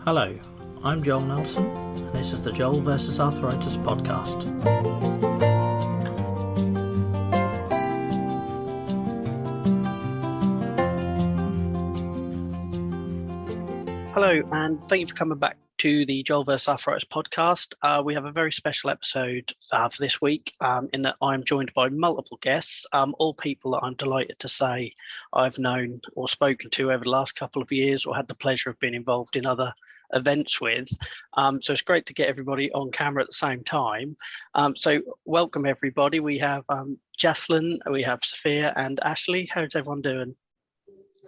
Hello, I'm Joel Nelson, and this is the Joel vs. Arthritis podcast. Hello, and thank you for coming back to the Joel vs. Arthritis podcast. We have a very special episode for this week, in that I'm joined by multiple guests, all people that I'm delighted to say I've known or spoken to over the last couple of years or had the pleasure of being involved in other events with. So it's great to get everybody on camera at the same time. So welcome everybody. We have Jacyln, we have Safia and Ashleigh. How's everyone doing?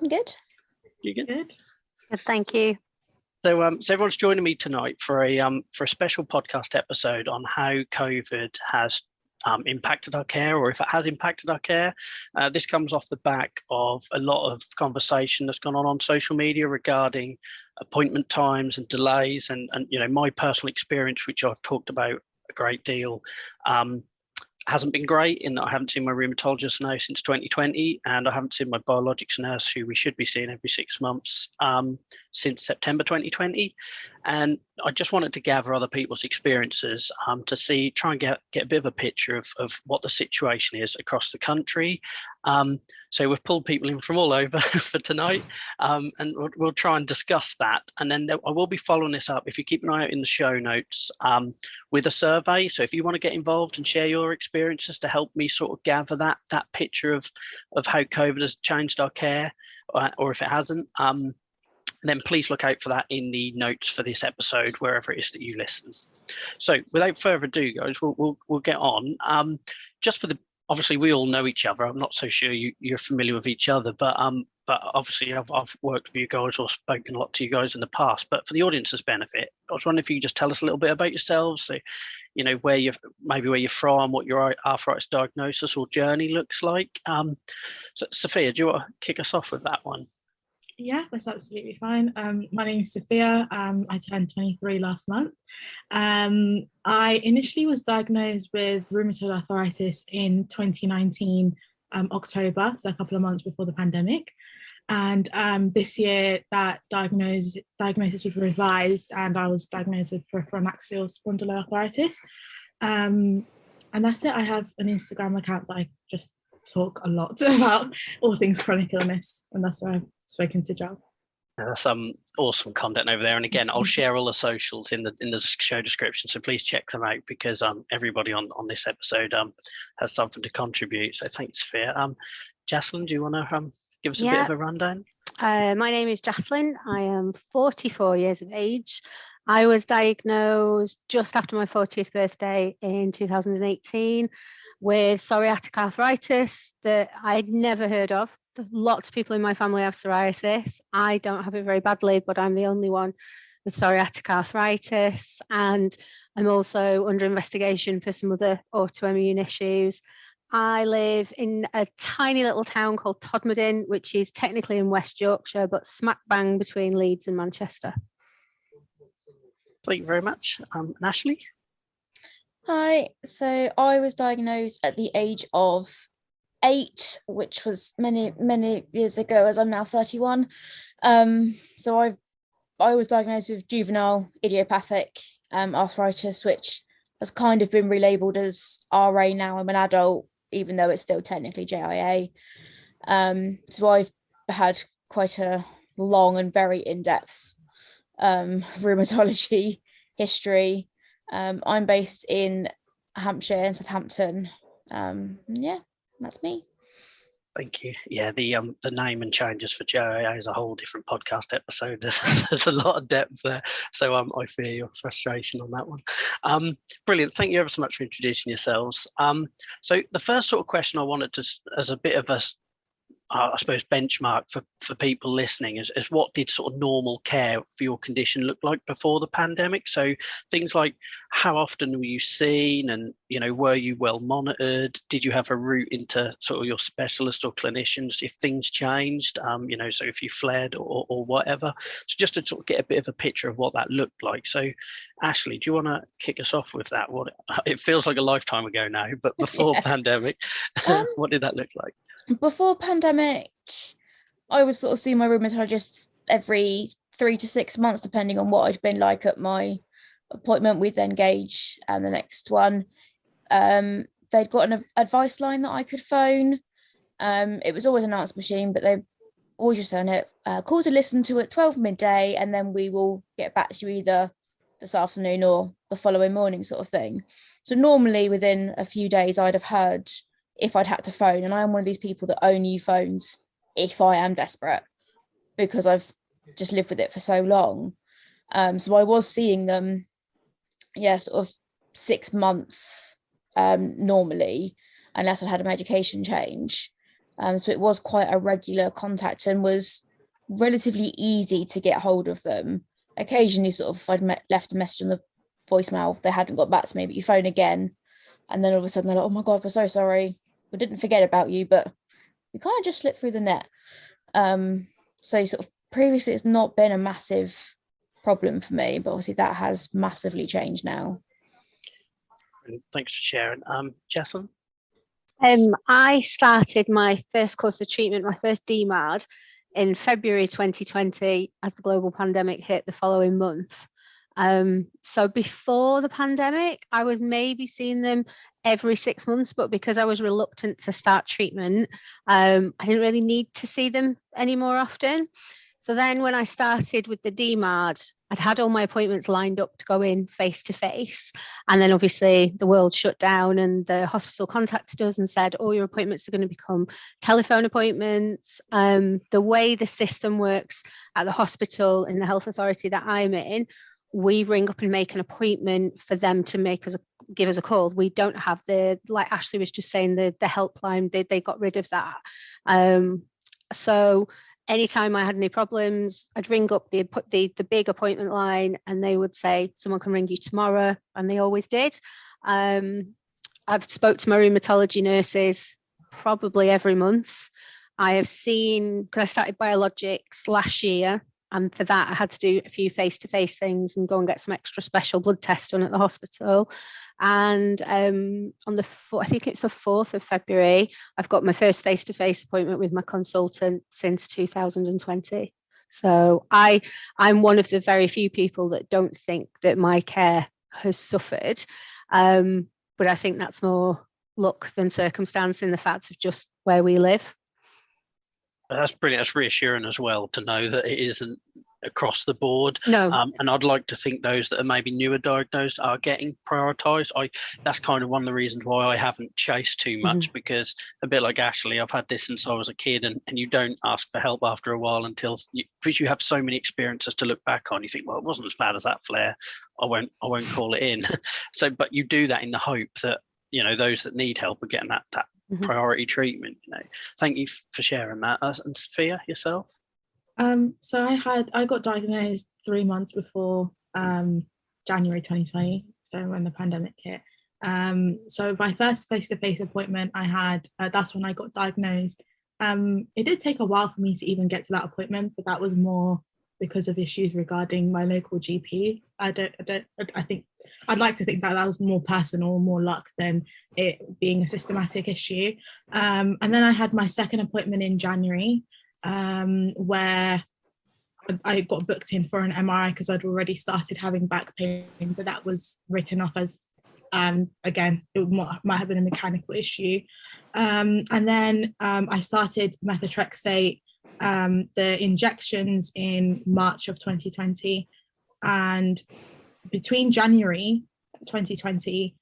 Good. You good? Good, thank you. So everyone's joining me tonight for a special podcast episode on how COVID has impacted our care, or if it has impacted our care. This comes off the back of a lot of conversation that's gone on social media regarding appointment times and delays, and you know, my personal experience, which I've talked about a great deal, hasn't been great in that I haven't seen my rheumatologist now since 2020, and I haven't seen my biologics nurse, who we should be seeing every 6 months, since September 2020. And I just wanted to gather other people's experiences to try and get a bit of a picture of what the situation is across the country. So we've pulled people in from all over for tonight, and we'll try and discuss that. And then I will be following this up, if you keep an eye out in the show notes, with a survey. So if you want to get involved and share your experiences to help me sort of gather that picture of how COVID has changed our care, or if it hasn't, then please look out for that in the notes for this episode, wherever it is that you listen. So without further ado, guys, we'll get on. Just for the, obviously we all know each other. I'm not so sure you're familiar with each other, but obviously I've worked with you guys or spoken a lot to you guys in the past. But for the audience's benefit, I was wondering if you could just tell us a little bit about yourselves. So, you know, where you're from, what your arthritis diagnosis or journey looks like. So Safia, do you want to kick us off with that one? Yeah, that's absolutely fine. My name is Safia. I turned 23 last month. I initially was diagnosed with rheumatoid arthritis in 2019, October, so a couple of months before the pandemic. And this year that diagnosis was revised, and I was diagnosed with peripheral and axial spondyloarthritis. And that's it. I have an Instagram account that I just talk a lot about all things chronic illness, and that's where I've spoken to Joel. That's awesome content over there, and again, I'll share all the socials in the show description, so please check them out, because everybody on this episode has something to contribute. So thanks, Safia. Jacyln, do you want to give us a bit of a rundown? My name is Jacyln. I am 44 years of age. I was diagnosed just after my 40th birthday in 2018 with psoriatic arthritis that I'd never heard of. Lots of people in my family have psoriasis. I don't have it very badly, but I'm the only one with psoriatic arthritis. And I'm also under investigation for some other autoimmune issues. I live in a tiny little town called Todmorden, which is technically in West Yorkshire, but smack bang between Leeds and Manchester. Thank you very much. Ashleigh? Hi, so I was diagnosed at the age of 8, which was many years ago, as I'm now 31. So I was diagnosed with juvenile idiopathic arthritis, which has kind of been relabeled as RA now. I'm an adult, even though it's still technically JIA. So I've had quite a long and very in-depth rheumatology history. I'm based in Hampshire and Southampton. Yeah, that's me. Thank you. Yeah, the name and changes for JIA is a whole different podcast episode. There's a lot of depth there, so I fear your frustration on that one. Brilliant. Thank you ever so much for introducing yourselves. So the first sort of question I wanted to, as a bit of a I suppose benchmark for people listening is what did sort of normal care for your condition look like before the pandemic? So things like, how often were you seen, and you know, were you well monitored? Did you have a route into sort of your specialist or clinicians if things changed? You know, so if you fled or whatever. So just to sort of get a bit of a picture of what that looked like. So Ashleigh, do you want to kick us off with that? What it feels like a lifetime ago now, but before pandemic, what did that look like? Before pandemic, I was sort of seeing my rheumatologist every 3 to 6 months, depending on what I'd been like at my appointment. We'd then gauge the next one. They'd got an advice line that I could phone. It was always an answer machine, but they always just on it. Call to listen to at 12 midday, and then we will get back to you either this afternoon or the following morning, sort of thing. So normally within a few days, I'd have heard if I'd had to phone. And I'm one of these people that only use phones if I am desperate, because I've just lived with it for so long. So I was seeing them, sort of 6 months normally, unless I had a medication change. So it was quite a regular contact and was relatively easy to get hold of them. Occasionally, sort of, I'd left a message on the voicemail, they hadn't got back to me, but you phone again, and then all of a sudden they're like, oh my God, we're so sorry. We didn't forget about you, but we kind of just slipped through the net. So sort of previously, it's not been a massive problem for me, but obviously that has massively changed now. Thanks for sharing. Jacyln? I started my first course of treatment, my first DMARD, in February 2020 as the global pandemic hit the following month. So before the pandemic, I was maybe seeing them every 6 months, but because I was reluctant to start treatment, I didn't really need to see them any more often. So then when I started with the DMARD, I'd had all my appointments lined up to go in face to face. And then obviously the world shut down and the hospital contacted us and said, all your appointments are going to become telephone appointments. The way the system works at the hospital in the health authority that I'm in, we ring up and make an appointment for them to give us a call. We don't have like Ashleigh was just saying, the helpline, they got rid of that. So anytime I had any problems, I'd ring up the big appointment line and they would say, someone can ring you tomorrow, and they always did. I've spoke to my rheumatology nurses probably every month. I have seen, because I started biologics last year, and for that I had to do a few face-to-face things and go and get some extra special blood tests done at the hospital. And on I think it's the 4th of February, I've got my first face-to-face appointment with my consultant since 2020. So I'm one of the very few people that don't think that my care has suffered. But I think that's more luck than circumstance in the fact of just where we live. That's brilliant. That's reassuring as well to know that it isn't across the board. No. And I'd like to think those that are maybe newer diagnosed are getting prioritised. That's kind of one of the reasons why I haven't chased too much, because a bit like Ashleigh, I've had this since I was a kid, and you don't ask for help after a while because you have so many experiences to look back on. You think, well, it wasn't as bad as that flare. I won't call it in. So, but you do that in the hope that, those that need help are getting that priority treatment. Thank you for sharing that. And Safia, yourself? So I got diagnosed 3 months before January 2020, so when the pandemic hit. So my first face-to-face appointment I had, that's when I got diagnosed. It did take a while for me to even get to that appointment, but that was more because of issues regarding my local GP. I'd like to think that was more personal, more luck than it being a systematic issue. And then I had my second appointment in January, where I got booked in for an MRI because I'd already started having back pain, but that was written off as, again, it might have been a mechanical issue. And then I started methotrexate, the injections, in March of 2020. And between January 2020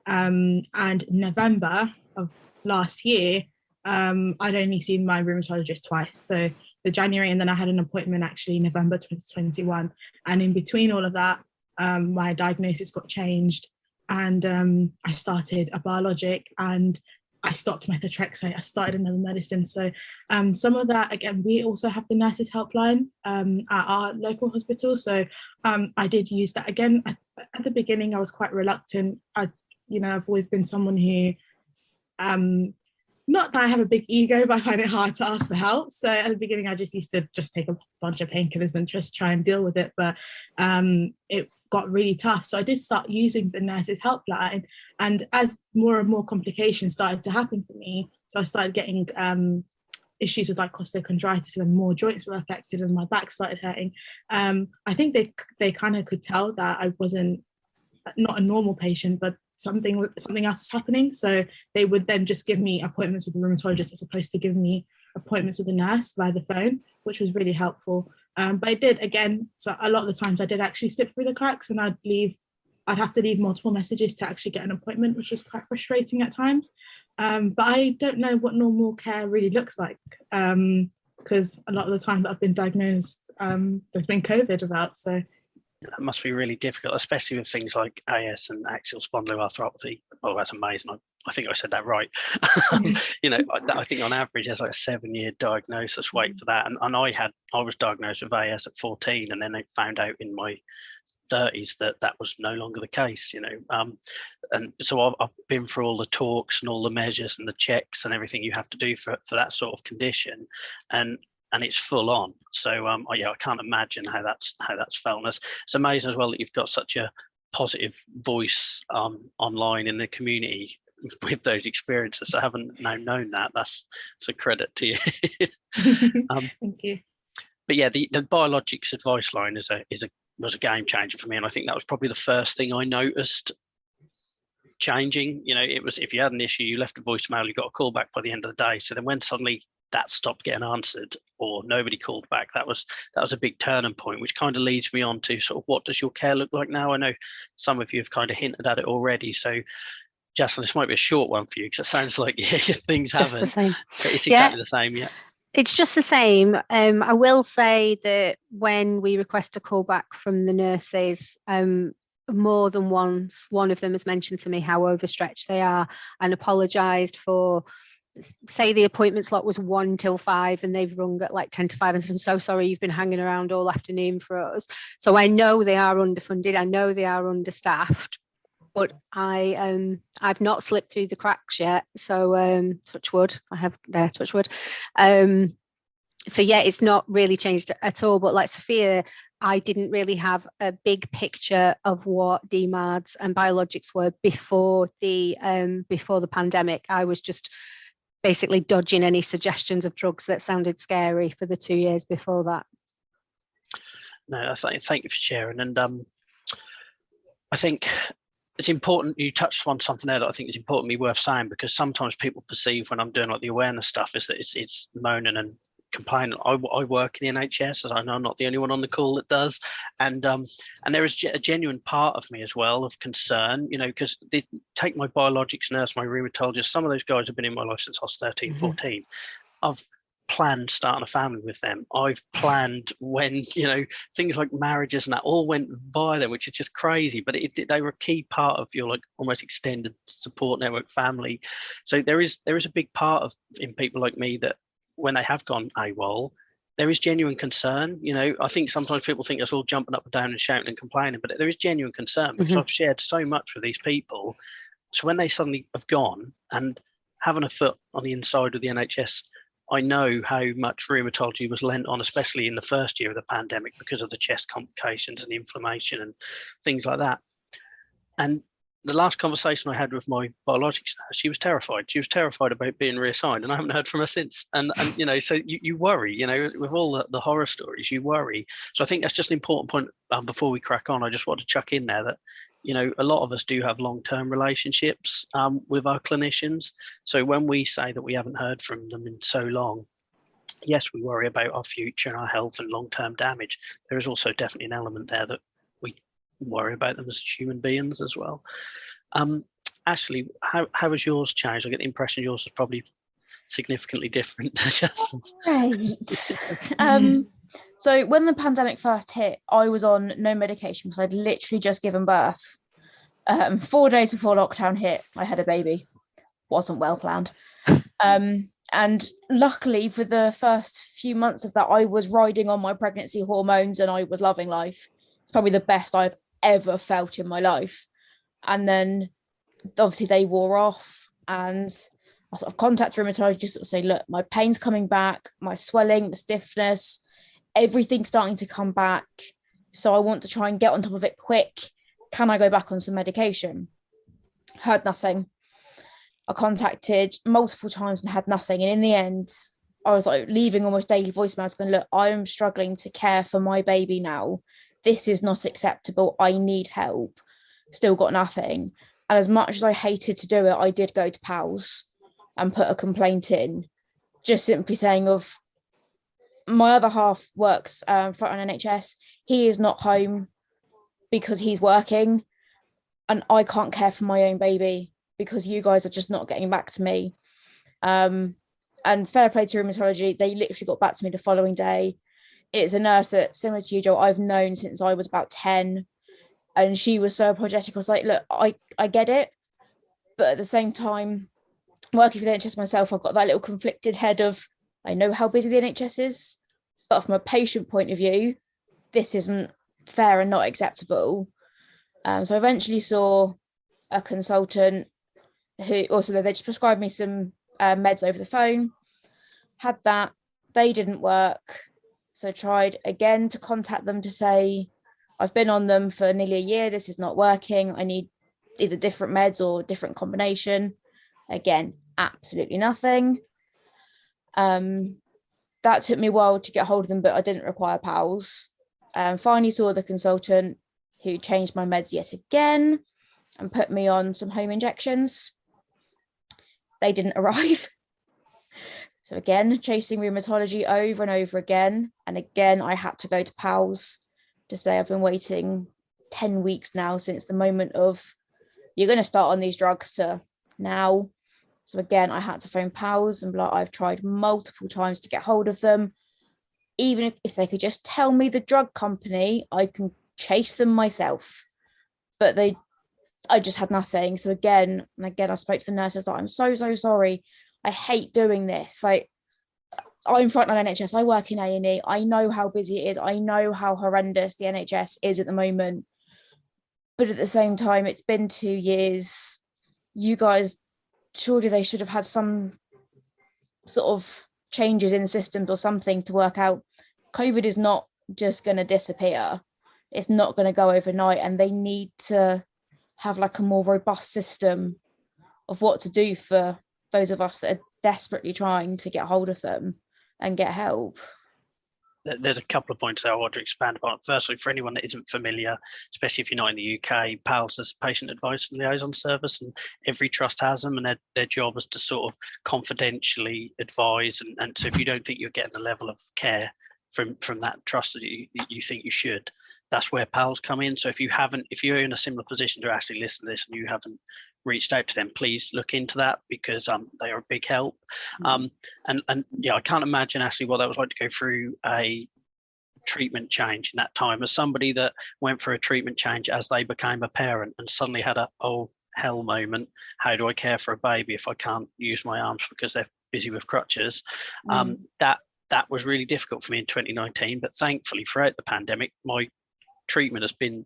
and November of last year, I'd only seen my rheumatologist twice. So the January, and then I had an appointment actually November 2021. And in between all of that, my diagnosis got changed, and I started a biologic, and I stopped methotrexate. I started another medicine. So some of that, again, we also have the nurses helpline at our local hospital. So I did use that. Again, at the beginning, I was quite reluctant. I've always been someone who, not that I have a big ego, but I find it hard to ask for help. So at the beginning, I just used to take a bunch of painkillers and just try and deal with it. But it got really tough. So I did start using the nurses helpline. And as more and more complications started to happen for me, so I started getting issues with like costochondritis, and more joints were affected and my back started hurting. I think they kind of could tell that I wasn't not a normal patient, but something else is happening. So they would then just give me appointments with the rheumatologist as opposed to giving me appointments with the nurse via the phone, which was really helpful. But I did, again, so a lot of the times I did actually slip through the cracks, and I'd have to leave multiple messages to actually get an appointment, which was quite frustrating at times. But I don't know what normal care really looks like, because a lot of the time that I've been diagnosed, there's been COVID about, so. That must be really difficult, especially with things like AS and axial spondyloarthropathy. Oh, that's amazing. I think I said that right. You know, I think on average there's like a 7-year diagnosis wait for that. And I was diagnosed with AS at 14, and then they found out in my 30s that was no longer the case, you know. And so I've been through all the talks and all the measures and the checks and everything you have to do for that sort of condition. And it's full on. So I can't imagine how that's felt. And it's amazing as well that you've got such a positive voice online in the community with those experiences. I haven't now known that. That's a credit to you. Thank you. But yeah, the biologics advice line was a game changer for me, and I think that was probably the first thing I noticed changing. You know, it was, if you had an issue, you left a voicemail, you got a call back by the end of the day. So then when suddenly that stopped getting answered or nobody called back, that was a big turning point, which kind of leads me on to sort of what does your care look like now? I know some of you have kind of hinted at it already. So Jacyln, this might be a short one for you because it sounds like things haven't. Just the same. It's exactly the same, yeah. It's just the same. I will say that when we request a call back from the nurses, more than once, one of them has mentioned to me how overstretched they are and apologised for, say the appointment slot was 1 till 5 and they've rung at like 10 to 5 and said, I'm so sorry you've been hanging around all afternoon for us. So I know they are underfunded, I know they are understaffed, but I've not slipped through the cracks yet. So touch wood, I have there, touch wood. So yeah, it's not really changed at all. But like Safia, I didn't really have a big picture of what DMARDs and biologics were before the pandemic. I was just basically dodging any suggestions of drugs that sounded scary for the 2 years before that. No, thank you for sharing. And I think it's important, you touched on something there that I think is importantly worth saying, because sometimes people perceive when I'm doing like the awareness stuff is that it's moaning and complaining. I work in the NHS, as I know I'm not the only one on the call that does, and there is a genuine part of me as well of concern, you know, because they take my biologics nurse, my rheumatologist, some of those guys have been in my life since I was 13, 14. I've planned starting a family with them. I've planned when, you know, things like marriages and that all went by them, which is just crazy, but they were a key part of your like almost extended support network family. So there is a big part in people like me that when they have gone AWOL, there is genuine concern. You know, I think sometimes people think it's all jumping up and down and shouting and complaining, but there is genuine concern because I've shared so much with these people. So when they suddenly have gone and having a foot on the inside of the NHS, I know how much rheumatology was lent on, especially in the first year of the pandemic because of the chest complications and the inflammation and things like that. And the last conversation I had with my biologics nurse, she was terrified. She was terrified about being reassigned, and I haven't heard from her since. And you know, so you worry, you know, with all the horror stories, you worry. So I think that's just an important point. Before we crack on, I just want to chuck in there that, you know, a lot of us do have long-term relationships with our clinicians. So when we say that we haven't heard from them in so long, yes, we worry about our future and our health and long-term damage. There is also definitely an element there that we worry about them as human beings as well. Ashleigh, how has yours changed? I get the impression yours is probably significantly different to Jacyln's. Right. So when the pandemic first hit, I was on no medication because I'd literally just given birth. 4 days before lockdown hit, I had a baby. Wasn't well planned. And luckily for the first few months of that, I was riding on my pregnancy hormones and I was loving life. It's probably the best I've ever felt in my life. And then obviously they wore off and I sort of contacted rheumatologist, just sort of say, look, my pain's coming back, my swelling, the stiffness, everything's starting to come back. So I want to try and get on top of it quick. Can I go back on some medication? Heard nothing. I contacted multiple times and had nothing. And in the end, I was like leaving almost daily voicemails going, look, I'm struggling to care for my baby now. This is not acceptable. I need help. Still got nothing. And as much as I hated to do it, I did go to PALS and put a complaint in, just simply saying of, my other half works for an NHS. He is not home because he's working, and I can't care for my own baby because you guys are just not getting back to me. And fair play to rheumatology, they literally got back to me the following day. It's a nurse that, similar to you, Joel, I've known since I was about 10, and she was so apologetic. I was like, look, I get it, but at the same time, working for the NHS myself, I've got that little conflicted head of, I know how busy the NHS is, but from a patient point of view, this isn't fair and not acceptable. So I eventually saw a consultant who also, they just prescribed me some meds over the phone, had that, they didn't work. So I tried again to contact them to say, I've been on them for nearly a year, this is not working, I need either different meds or different combination. Again, absolutely nothing. That took me a while to get hold of them, but I didn't require PALS. Finally saw the consultant who changed my meds yet again and put me on some home injections. They didn't arrive. So again, chasing rheumatology over and over again. And again, I had to go to PALS to say I've been waiting 10 weeks now since the moment of, you're going to start on these drugs, to now. So again, I had to phone PALS and be like, I've tried multiple times to get hold of them. Even if they could just tell me the drug company, I can chase them myself. But I just had nothing. So again, I spoke to the nurse. I was like, I'm so sorry. I hate doing this. Like, I'm frontline NHS. I work in A&E. I know how busy it is. I know how horrendous the NHS is at the moment. But at the same time, it's been 2 years. You guys, surely they should have had some sort of changes in systems or something to work out. COVID is not just going to disappear. It's not going to go overnight, and they need to have like a more robust system of what to do for those of us that are desperately trying to get hold of them and get help. There's a couple of points there I want to expand upon. Firstly, for anyone that isn't familiar, especially if you're not in the UK, PALS is Patient Advice and Liaison Service, and every trust has them, and their job is to sort of confidentially advise. And so if you don't think you're getting the level of care from that trust that you think you should, that's where PALS come in. So if you're in a similar position to actually listen to this and you haven't reached out to them, please look into that, because they are a big help. And yeah, I can't imagine actually what that was like to go through a treatment change in that time, as somebody that went for a treatment change as they became a parent and suddenly had a oh hell moment. How do I care for a baby if I can't use my arms because they're busy with crutches? That was really difficult for me in 2019, but thankfully throughout the pandemic my treatment has been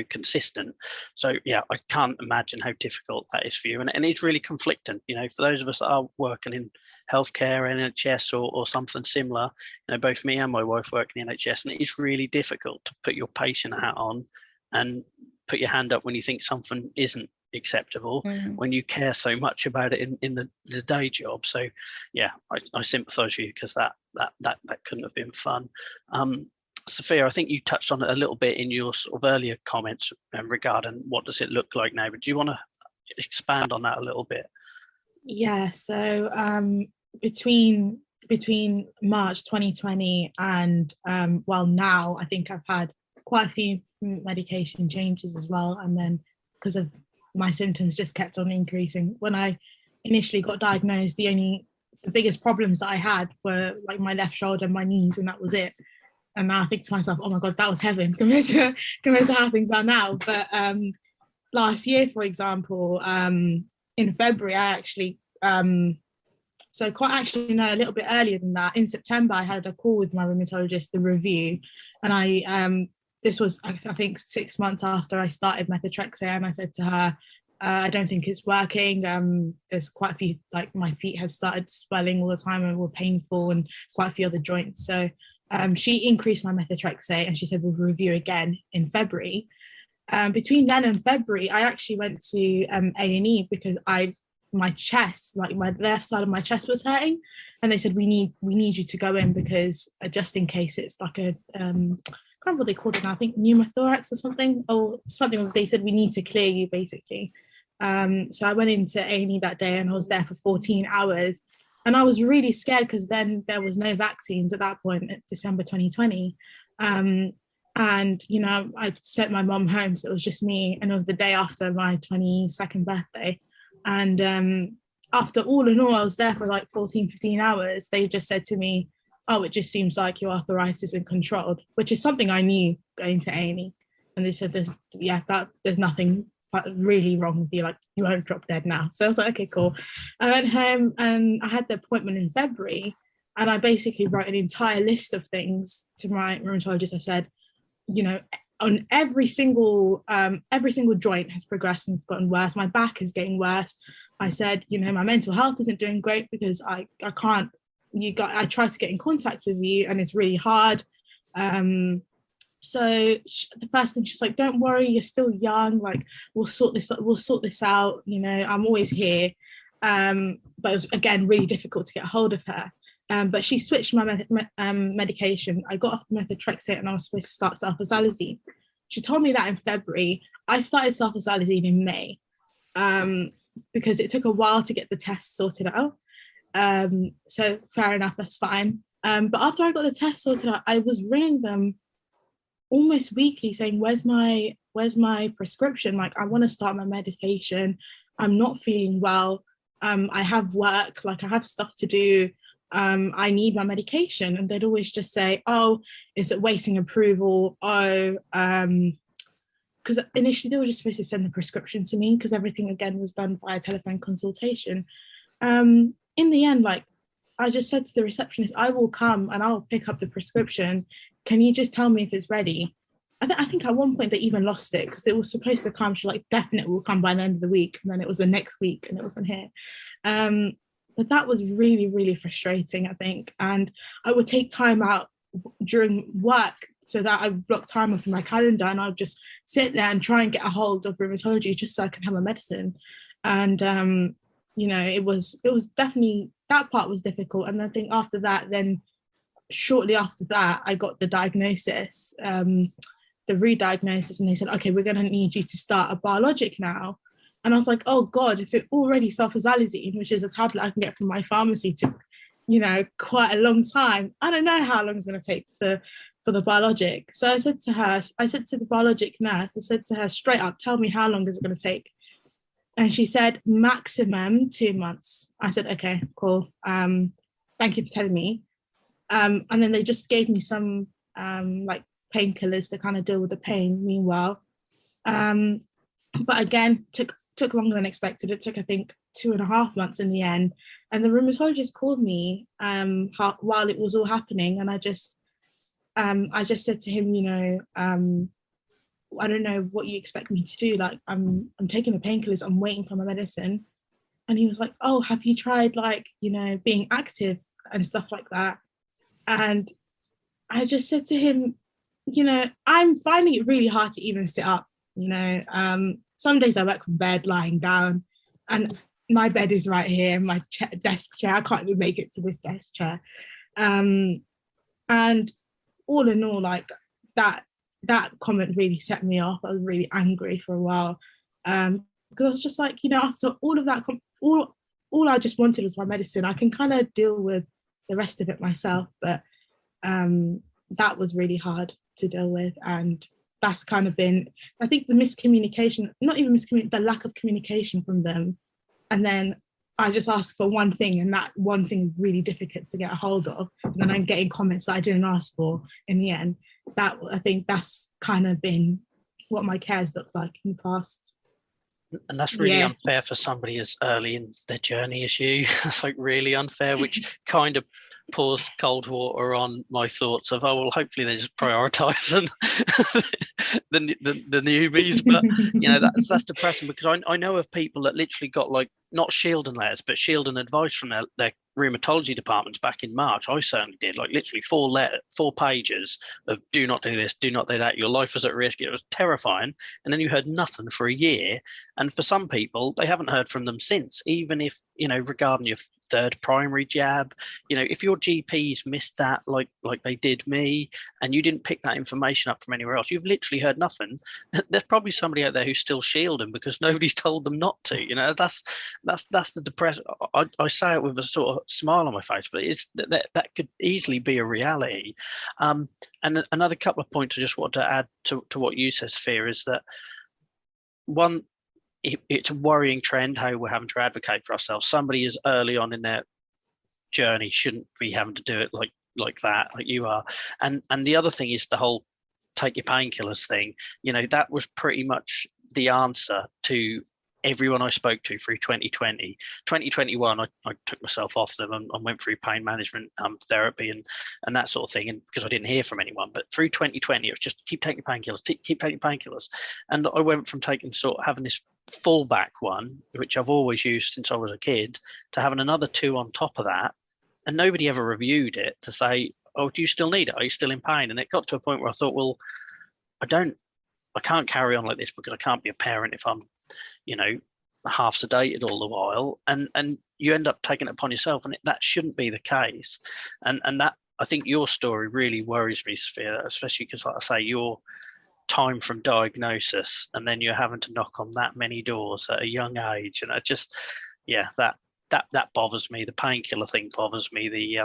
consistent. So yeah, I can't imagine how difficult that is for you, and it's really conflicting, for those of us that are working in healthcare, NHS or something similar. Both me and my wife work in the NHS, and it is really difficult to put your patient hat on and put your hand up when you think something isn't acceptable, when you care so much about it in the day job. So yeah, I sympathize with you, because that couldn't have been fun. Safia, I think you touched on it a little bit in your sort of earlier comments regarding what does it look like now, but do you want to expand on that a little bit? Yeah, so between March 2020 and now, I think I've had quite a few medication changes as well, and then because of my symptoms just kept on increasing. When I initially got diagnosed, the biggest problems that I had were like my left shoulder and my knees, and that was it. And now I think to myself, oh my God, that was heaven compared to how things are now. But last year, for example, in February, I actually, a little bit earlier than that, in September, I had a call with my rheumatologist, the review. And this was, I think, 6 months after I started methotrexate, and I said to her, I don't think it's working. There's quite a few, like my feet had started swelling all the time and were painful, and quite a few other joints. So she increased my methotrexate, and she said we'll review again in February. Between then and February, I actually went to A&E because I my chest, like my left side of my chest was hurting, and they said we need you to go in because just in case it's like a I can't remember what they called it now, I think pneumothorax or something. They said we need to clear you basically. So I went into A&E that day and I was there for 14 hours, and I was really scared because then there was no vaccines at that point, December 2020. And I sent my mum home, so it was just me, and it was the day after my 22nd birthday. And after all in all, I was there for like 15 hours. They just said to me, oh, it just seems like your arthritis isn't controlled, which is something I knew going to A&E. And they said there's nothing really wrong with you, like you won't drop dead now. So I was like, okay, cool. I went home and I had the appointment in February, and I basically wrote an entire list of things to my rheumatologist. I said, on every single joint has progressed and it's gotten worse. My back is getting worse. I said, my mental health isn't doing great because I can't. I try to get in contact with you and it's really hard. So the first thing she's like, don't worry, you're still young. Like we'll sort this out. I'm always here. But it was again really difficult to get a hold of her. But she switched my medication. I got off the methotrexate and I was supposed to start sulfasalazine. She told me that in February. I started sulfasalazine in May because it took a while to get the test sorted out. So fair enough, that's fine. But after I got the test sorted out, I was ringing them almost weekly saying, where's my prescription? Like, I want to start my medication. I'm not feeling well. I have work, like I have stuff to do. I need my medication. And they'd always just say, oh, is it waiting approval? Oh, because initially they were just supposed to send the prescription to me because everything again was done via telephone consultation. In the end, like I just said to the receptionist, I will come and I'll pick up the prescription. Can you just tell me if it's ready? I think at one point they even lost it because it was supposed to come. She's like, definitely will come by the end of the week. And then it was the next week and it wasn't here. But that was really, really frustrating, I think. And I would take time out during work so that I block time off in my calendar and I would just sit there and try and get a hold of rheumatology just so I can have my medicine. And, it was definitely, that part was difficult. And I think after that, then shortly after that, I got the diagnosis, the re-diagnosis, and they said, okay, we're going to need you to start a biologic now. And I was like, oh God, if it already sulfasalazine, which is a tablet I can get from my pharmacy, took, quite a long time. I don't know how long it's going to take for the biologic. So I said to the biologic nurse, I said to her straight up, tell me how long is it going to take? And she said, maximum 2 months. I said, okay, cool. Thank you for telling me. And then they just gave me some like painkillers to kind of deal with the pain meanwhile. But again, took longer than expected. It took, I think, 2.5 months in the end. And the rheumatologist called me while it was all happening. And I just said to him, I don't know what you expect me to do. Like, I'm taking the painkillers, I'm waiting for my medicine. And he was like, oh, have you tried being active and stuff like that? And I just said to him, I'm finding it really hard to even sit up. Some days I work from bed, lying down, and my bed is right here, my desk chair. I can't even make it to this desk chair. And all in all, like that comment really set me off. I was really angry for a while because I was just like, after all of that, all I just wanted was my medicine. I can kind of deal with the rest of it myself, but that was really hard to deal with. And that's kind of been, I think, the miscommunication, not even miscommunication, the lack of communication from them. And then I just asked for one thing, and that one thing is really difficult to get a hold of. And then I'm getting comments that I didn't ask for in the end. That, I think that's kind of been what my care's looked like in the past. And that's really unfair for somebody as early in their journey as you. That's like really unfair, which kind of pours cold water on my thoughts of, oh, well, hopefully they just prioritise the newbies. But that's depressing, because I know of people that literally got like not shielding letters but shielding advice from their rheumatology departments back in March. I certainly did, like literally 4 pages of do not do this, do not do that, your life is at risk. It was terrifying. And then you heard nothing for a year. And for some people, they haven't heard from them since, even if, regarding your third primary jab, if your GPs missed that like they did me, and you didn't pick that information up from anywhere else, you've literally heard nothing. There's probably somebody out there who's still shielding because nobody's told them not to. That's the depressing. I say it with a sort of smile on my face, but it's that could easily be a reality. And another couple of points I just want to add to what you said, Safia, is that one, it's a worrying trend how we're having to advocate for ourselves. Somebody is early on in their journey shouldn't be having to do it like that, like you are. And the other thing is the whole take your painkillers thing. That was pretty much the answer to everyone I spoke to through 2020. 2021, I took myself off them and went through pain management therapy and that sort of thing, and because I didn't hear from anyone. But through 2020, it was just keep taking painkillers, keep taking painkillers. And I went from having this fallback one, which I've always used since I was a kid, to having another 2 on top of that. And nobody ever reviewed it to say, oh, do you still need it? Are you still in pain? And it got to a point where I thought, well, I can't carry on like this because I can't be a parent if I'm half sedated all the while, and you end up taking it upon yourself, and that shouldn't be the case. And that, I think your story really worries me, Safia, especially because, like I say, your time from diagnosis and then you're having to knock on that many doors at a young age, and it just, that bothers me. The painkiller thing bothers me, the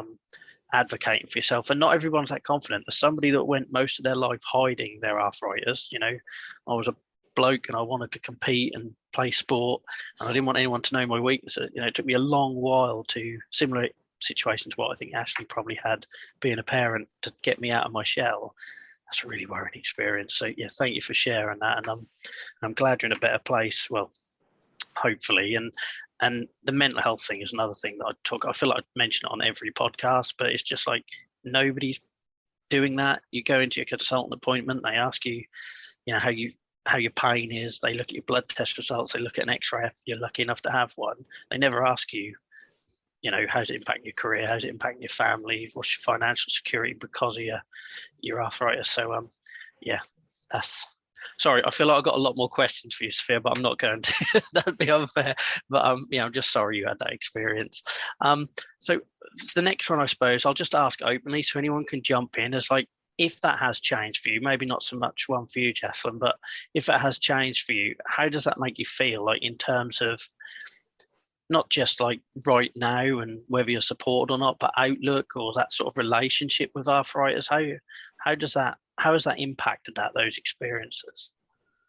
advocating for yourself, and not everyone's that confident. As somebody that went most of their life hiding their arthritis, I was a bloke and I wanted to compete and play sport, and I didn't want anyone to know my weaknesses. It took me a long while, to similar situation to what I think Ashleigh probably had being a parent, to get me out of my shell. That's a really worrying experience. So thank you for sharing that, and I'm glad you're in a better place, well, hopefully. And the mental health thing is another thing that I feel like I mention it on every podcast, but it's just like nobody's doing that. You go into your consultant appointment, they ask you, how your pain is, they look at your blood test results, they look at an x-ray if you're lucky enough to have one. They never ask you, how's it impacting your career, how's it impacting your family, what's your financial security because of your arthritis. So that's, sorry, I feel like I've got a lot more questions for you, Safia, but I'm not going to. That'd be unfair. But I'm just sorry you had that experience. So the next one, I suppose, I'll just ask openly so anyone can jump in. It's like, if that has changed for you, maybe not so much one for you, Jacyln, but if it has changed for you, how does that make you feel, like in terms of not just like right now and whether you're supported or not, but outlook or that sort of relationship with arthritis? How has that impacted those experiences?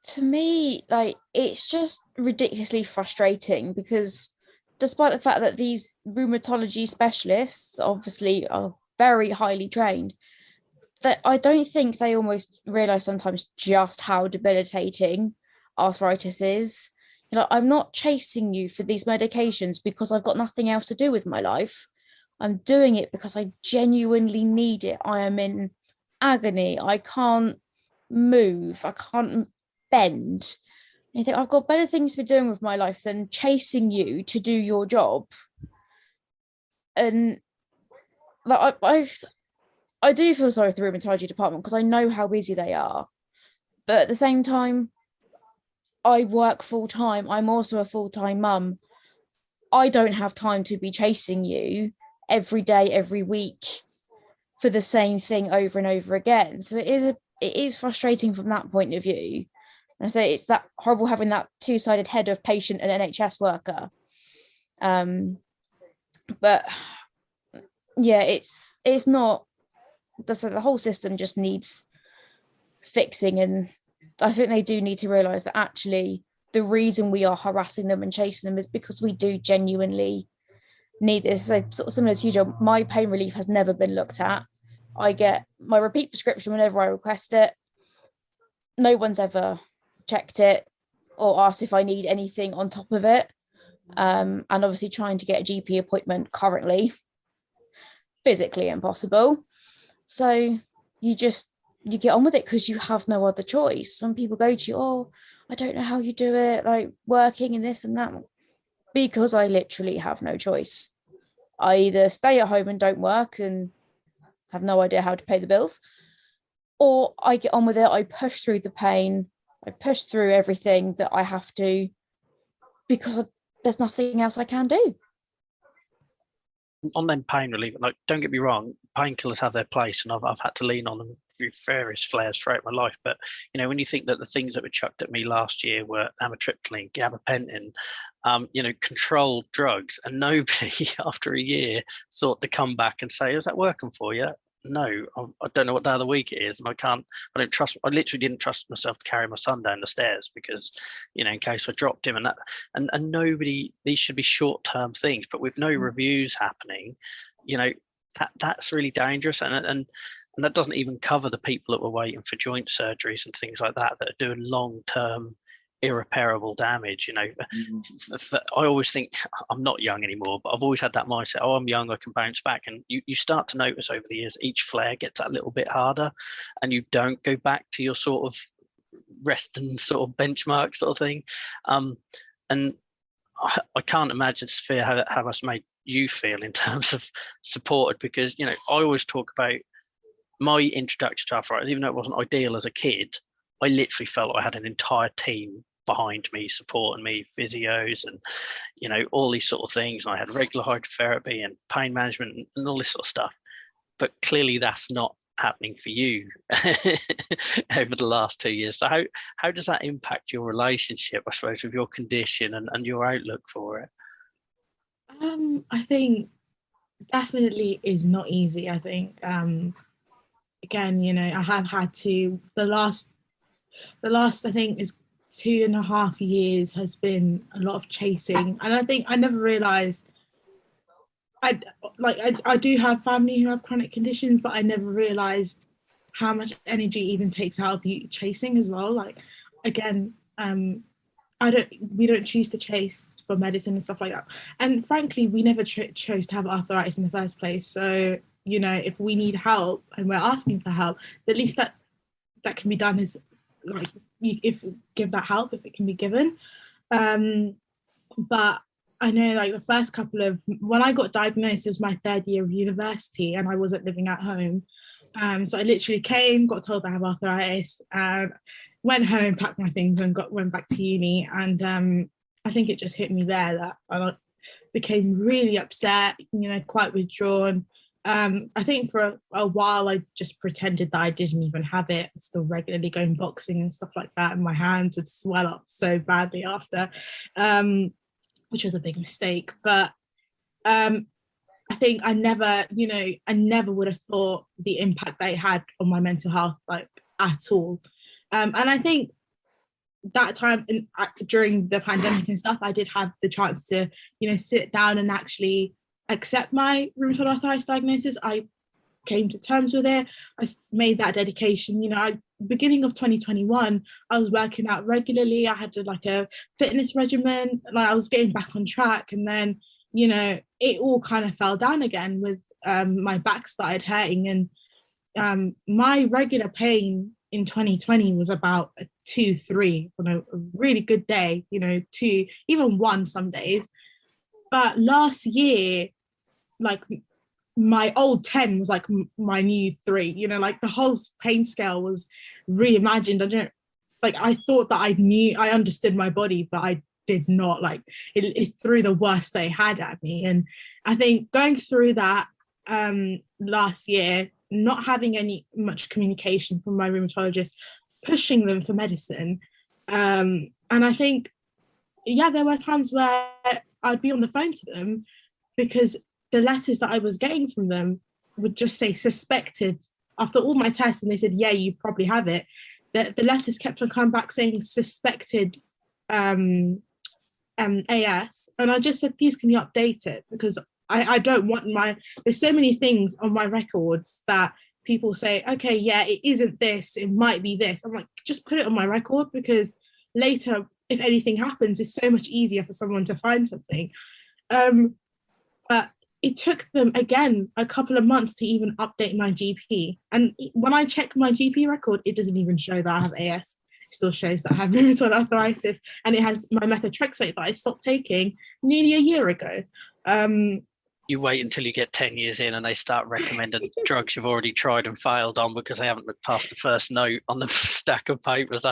To me, like, it's just ridiculously frustrating because despite the fact that these rheumatology specialists obviously are very highly trained, that I don't think they almost realize sometimes just how debilitating arthritis is. I'm not chasing you for these medications because I've got nothing else to do with my life. I'm doing it because I genuinely need it. I am in agony. I can't move. I can't bend. And you think, I've got better things to be doing with my life than chasing you to do your job. And like, I do feel sorry for the rheumatology department because I know how busy they are. But at the same time, I work full time. I'm also a full-time mum. I don't have time to be chasing you every day, every week for the same thing over and over again. So it is frustrating from that point of view. And I say it's that horrible having that two-sided head of patient and NHS worker. But yeah, it's not. The whole system just needs fixing, and I think they do need to realise that actually the reason we are harassing them and chasing them is because we do genuinely need this. So sort of similar to you, Joe, my pain relief has never been looked at. I get my repeat prescription whenever I request it. No one's ever checked it or asked if I need anything on top of it. And obviously trying to get a GP appointment currently, physically impossible. So you get on with it because you have no other choice. When people go to you, oh, I don't know how you do it, like working and this and that, because I literally have no choice. I either stay at home and don't work and have no idea how to pay the bills, or I get on with it. I push through the pain. I push through everything that I have to, because there's nothing else I can do. On them pain relief, like, don't get me wrong, painkillers have their place, and I've had to lean on them through various flares throughout my life. But when you think that the things that were chucked at me last year were amitriptyline, gabapentin, controlled drugs, and nobody after a year thought to come back and say, "Is that working for you?" No, I don't know what day of the week it is, and I literally didn't trust myself to carry my son down the stairs because, in case I dropped him, and nobody, these should be short-term things, but with no reviews happening, that's really dangerous, and that doesn't even cover the people that were waiting for joint surgeries and things like that are doing long-term irreparable damage. I always think, I'm not young anymore, but I've always had that mindset, oh, I'm young, I can bounce back. And you start to notice over the years, each flare gets that little bit harder, and you don't go back to your sort of rest and sort of benchmark sort of thing. And I can't imagine, Safia, how that's made you feel in terms of supported, because I always talk about my introduction to arthritis. Even though it wasn't ideal as a kid, I literally felt like I had an entire team behind me, supporting me, physios and all these sort of things. And I had regular hydrotherapy and pain management and all this sort of stuff. But clearly that's not happening for you over the last 2 years. So how does that impact your relationship, I suppose, with your condition and your outlook for it? I think definitely is not easy. I think again, I have had to, the last I think is 2.5 years has been a lot of chasing, and I think I never realized I do have family who have chronic conditions, but I never realized how much energy even takes out of you chasing as well. Like, again, we don't choose to chase for medicine and stuff like that, and frankly we never chose to have arthritis in the first place. So if we need help and we're asking for help, the least that can be done is give that help if it can be given. But I know, like, the first couple of, when I got diagnosed, it was my 3rd year of university and I wasn't living at home. So I literally got told I have arthritis, and went home, packed my things and went back to uni. And I think it just hit me there that I became really upset, quite withdrawn. I think for a while I just pretended that I didn't even have it, still regularly going boxing and stuff like that, and my hands would swell up so badly after, which was a big mistake. But I think I never would have thought the impact that it had on my mental health, like, at all. And I think that time during the pandemic and stuff, I did have the chance to sit down and actually accept my rheumatoid arthritis diagnosis. I came to terms with it. I made that dedication. Beginning of 2021, I was working out regularly. I had a fitness regimen, and I was getting back on track. And then, it all kind of fell down again with my back started hurting. And my regular pain in 2020 was about a 2-3 on a really good day, 2, even 1 some days. But last year, like, my old 10 was like my new 3, the whole pain scale was reimagined. I thought that I understood my body, but I did not. It threw the worst they had at me. And I think going through that last year, not having much communication from my rheumatologist, pushing them for medicine, and I think, there were times where I'd be on the phone to them because the letters that I was getting from them would just say suspected. After all my tests, and they said, yeah, you probably have it, the letters kept on coming back saying suspected AS. And I just said, please, can you update it? Because I don't want there's so many things on my records that people say, okay, yeah, it isn't this, it might be this. I'm like, just put it on my record, because later, if anything happens, it's so much easier for someone to find something. But it took them, again, a couple of months to even update my GP. And when I check my GP record, it doesn't even show that I have AS. It still shows that I have rheumatoid arthritis. And it has my methotrexate that I stopped taking nearly a year ago. you wait until you get 10 years in and they start recommending drugs you've already tried and failed on because they haven't looked past the first note on the stack of papers.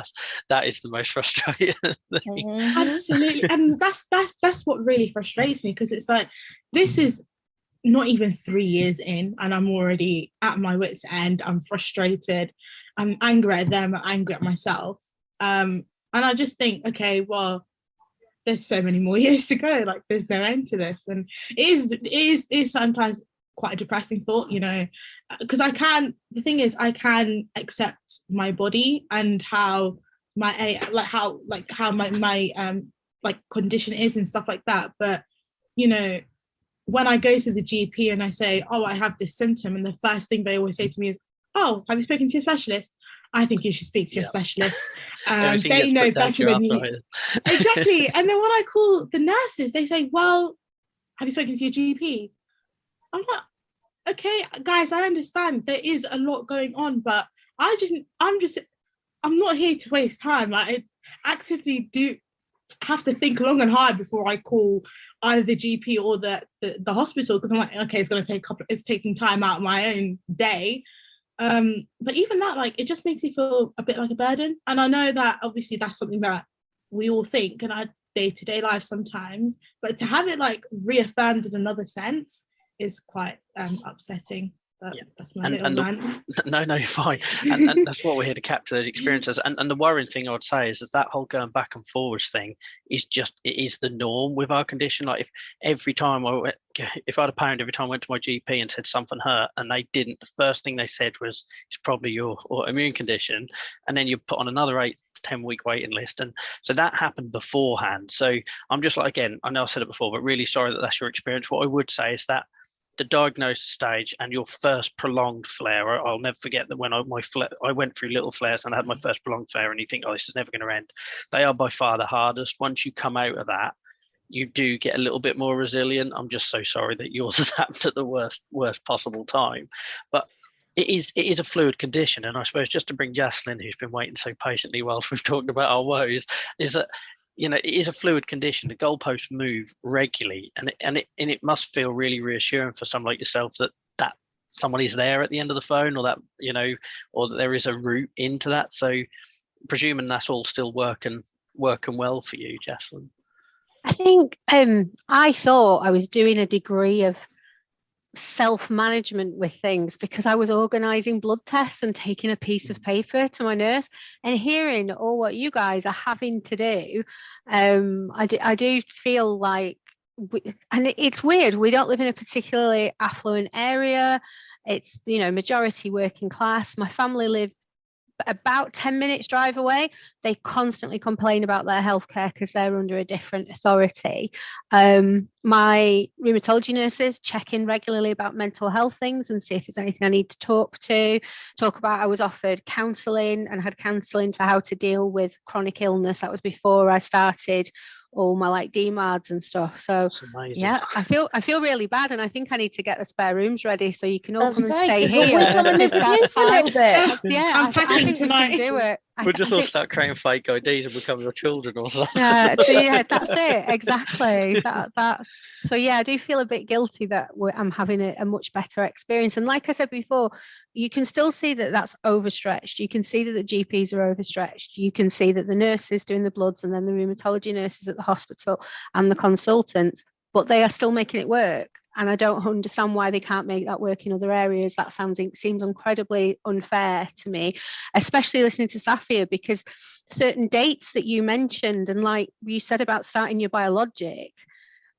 That is the most frustrating thing. Absolutely. And that's what really frustrates me, because it's like, this is not even 3 years in and I'm already at my wit's end. I'm frustrated. I'm angry at them. I'm angry at myself. And I just think, okay, well, there's so many more years to go. Like, there's no end to this. And it is sometimes quite a depressing thought, you know, because the thing is, I can accept my body and how my condition is and stuff like that. But, you know, when I go to the GP and I say, oh, I have this symptom, and the first thing they always say to me is, oh, have you spoken to your specialist? I think you should speak to your specialist. They know better than you. Exactly. And then when I call the nurses, they say, well, have you spoken to your GP? I'm like, okay, guys, I understand there is a lot going on, but I'm not here to waste time. I actively do have to think long and hard before I call either the GP or the hospital, because I'm like, okay, it's taking time out of my own day. But even that, like, it just makes me feel a bit like a burden. And I know that obviously that's something that we all think in our day-to-day life sometimes, but to have it like reaffirmed in another sense is quite upsetting. That's my little rant. No, you're fine. And that's what we're here to capture, those experiences. And the worrying thing I would say is that whole going back and forwards thing is it is the norm with our condition. Like, if every time if I had a pound every time I went to my GP and said something hurt and they didn't, the first thing they said was, it's probably your autoimmune condition, and then you put on another 8 to 10 week waiting list. And so that happened beforehand. So I'm just like, again, I know I said it before, but really sorry that that's your experience. What I would say is that the diagnosis stage and your first prolonged flare, I'll never forget that when I went through little flares and I had my first prolonged flare, and you think, oh, this is never going to end. They are by far the hardest. Once you come out of that, you do get a little bit more resilient. I'm just so sorry that yours has happened at the worst possible time. But it is a fluid condition. And I suppose just to bring Jacyln, who's been waiting so patiently whilst we've talked about our woes, is that, you know, it is a fluid condition. The goalposts move regularly, and it must feel really reassuring for someone like yourself that someone is there at the end of the phone, or that, you know, or that there is a route into that. So presuming that's all still working well for you, Jacyln. I think I thought I was doing a degree of self-management with things because I was organising blood tests and taking a piece of paper to my nurse, and hearing all what you guys are having to do. I do feel like, and it's weird, we don't live in a particularly affluent area. It's, you know, majority working class. My family live about 10 minutes drive away. They constantly complain about their healthcare because they're under a different authority. My rheumatology nurses check in regularly about mental health things and see if there's anything I need to talk about. I was offered counselling and had counselling for how to deal with chronic illness. That was before I started all my like DMARDs and stuff. So yeah, I feel really bad, and I think I need to get the spare rooms ready so you can all come and stay here. We'll come and live with you for a little bit. Yeah, I'm packing tonight. We can do it. We'll just all start creating fake IDs and become your children or something. Yeah, that's it, exactly. That's so. Yeah, I do feel a bit guilty that I'm having a much better experience. And like I said before, you can still see that that's overstretched. You can see that the GPs are overstretched. You can see that the nurses doing the bloods, and then the rheumatology nurses at the hospital and the consultants, but they are still making it work. And I don't understand why they can't make that work in other areas. That seems incredibly unfair to me, especially listening to Safia, because certain dates that you mentioned, and like you said about starting your biologic,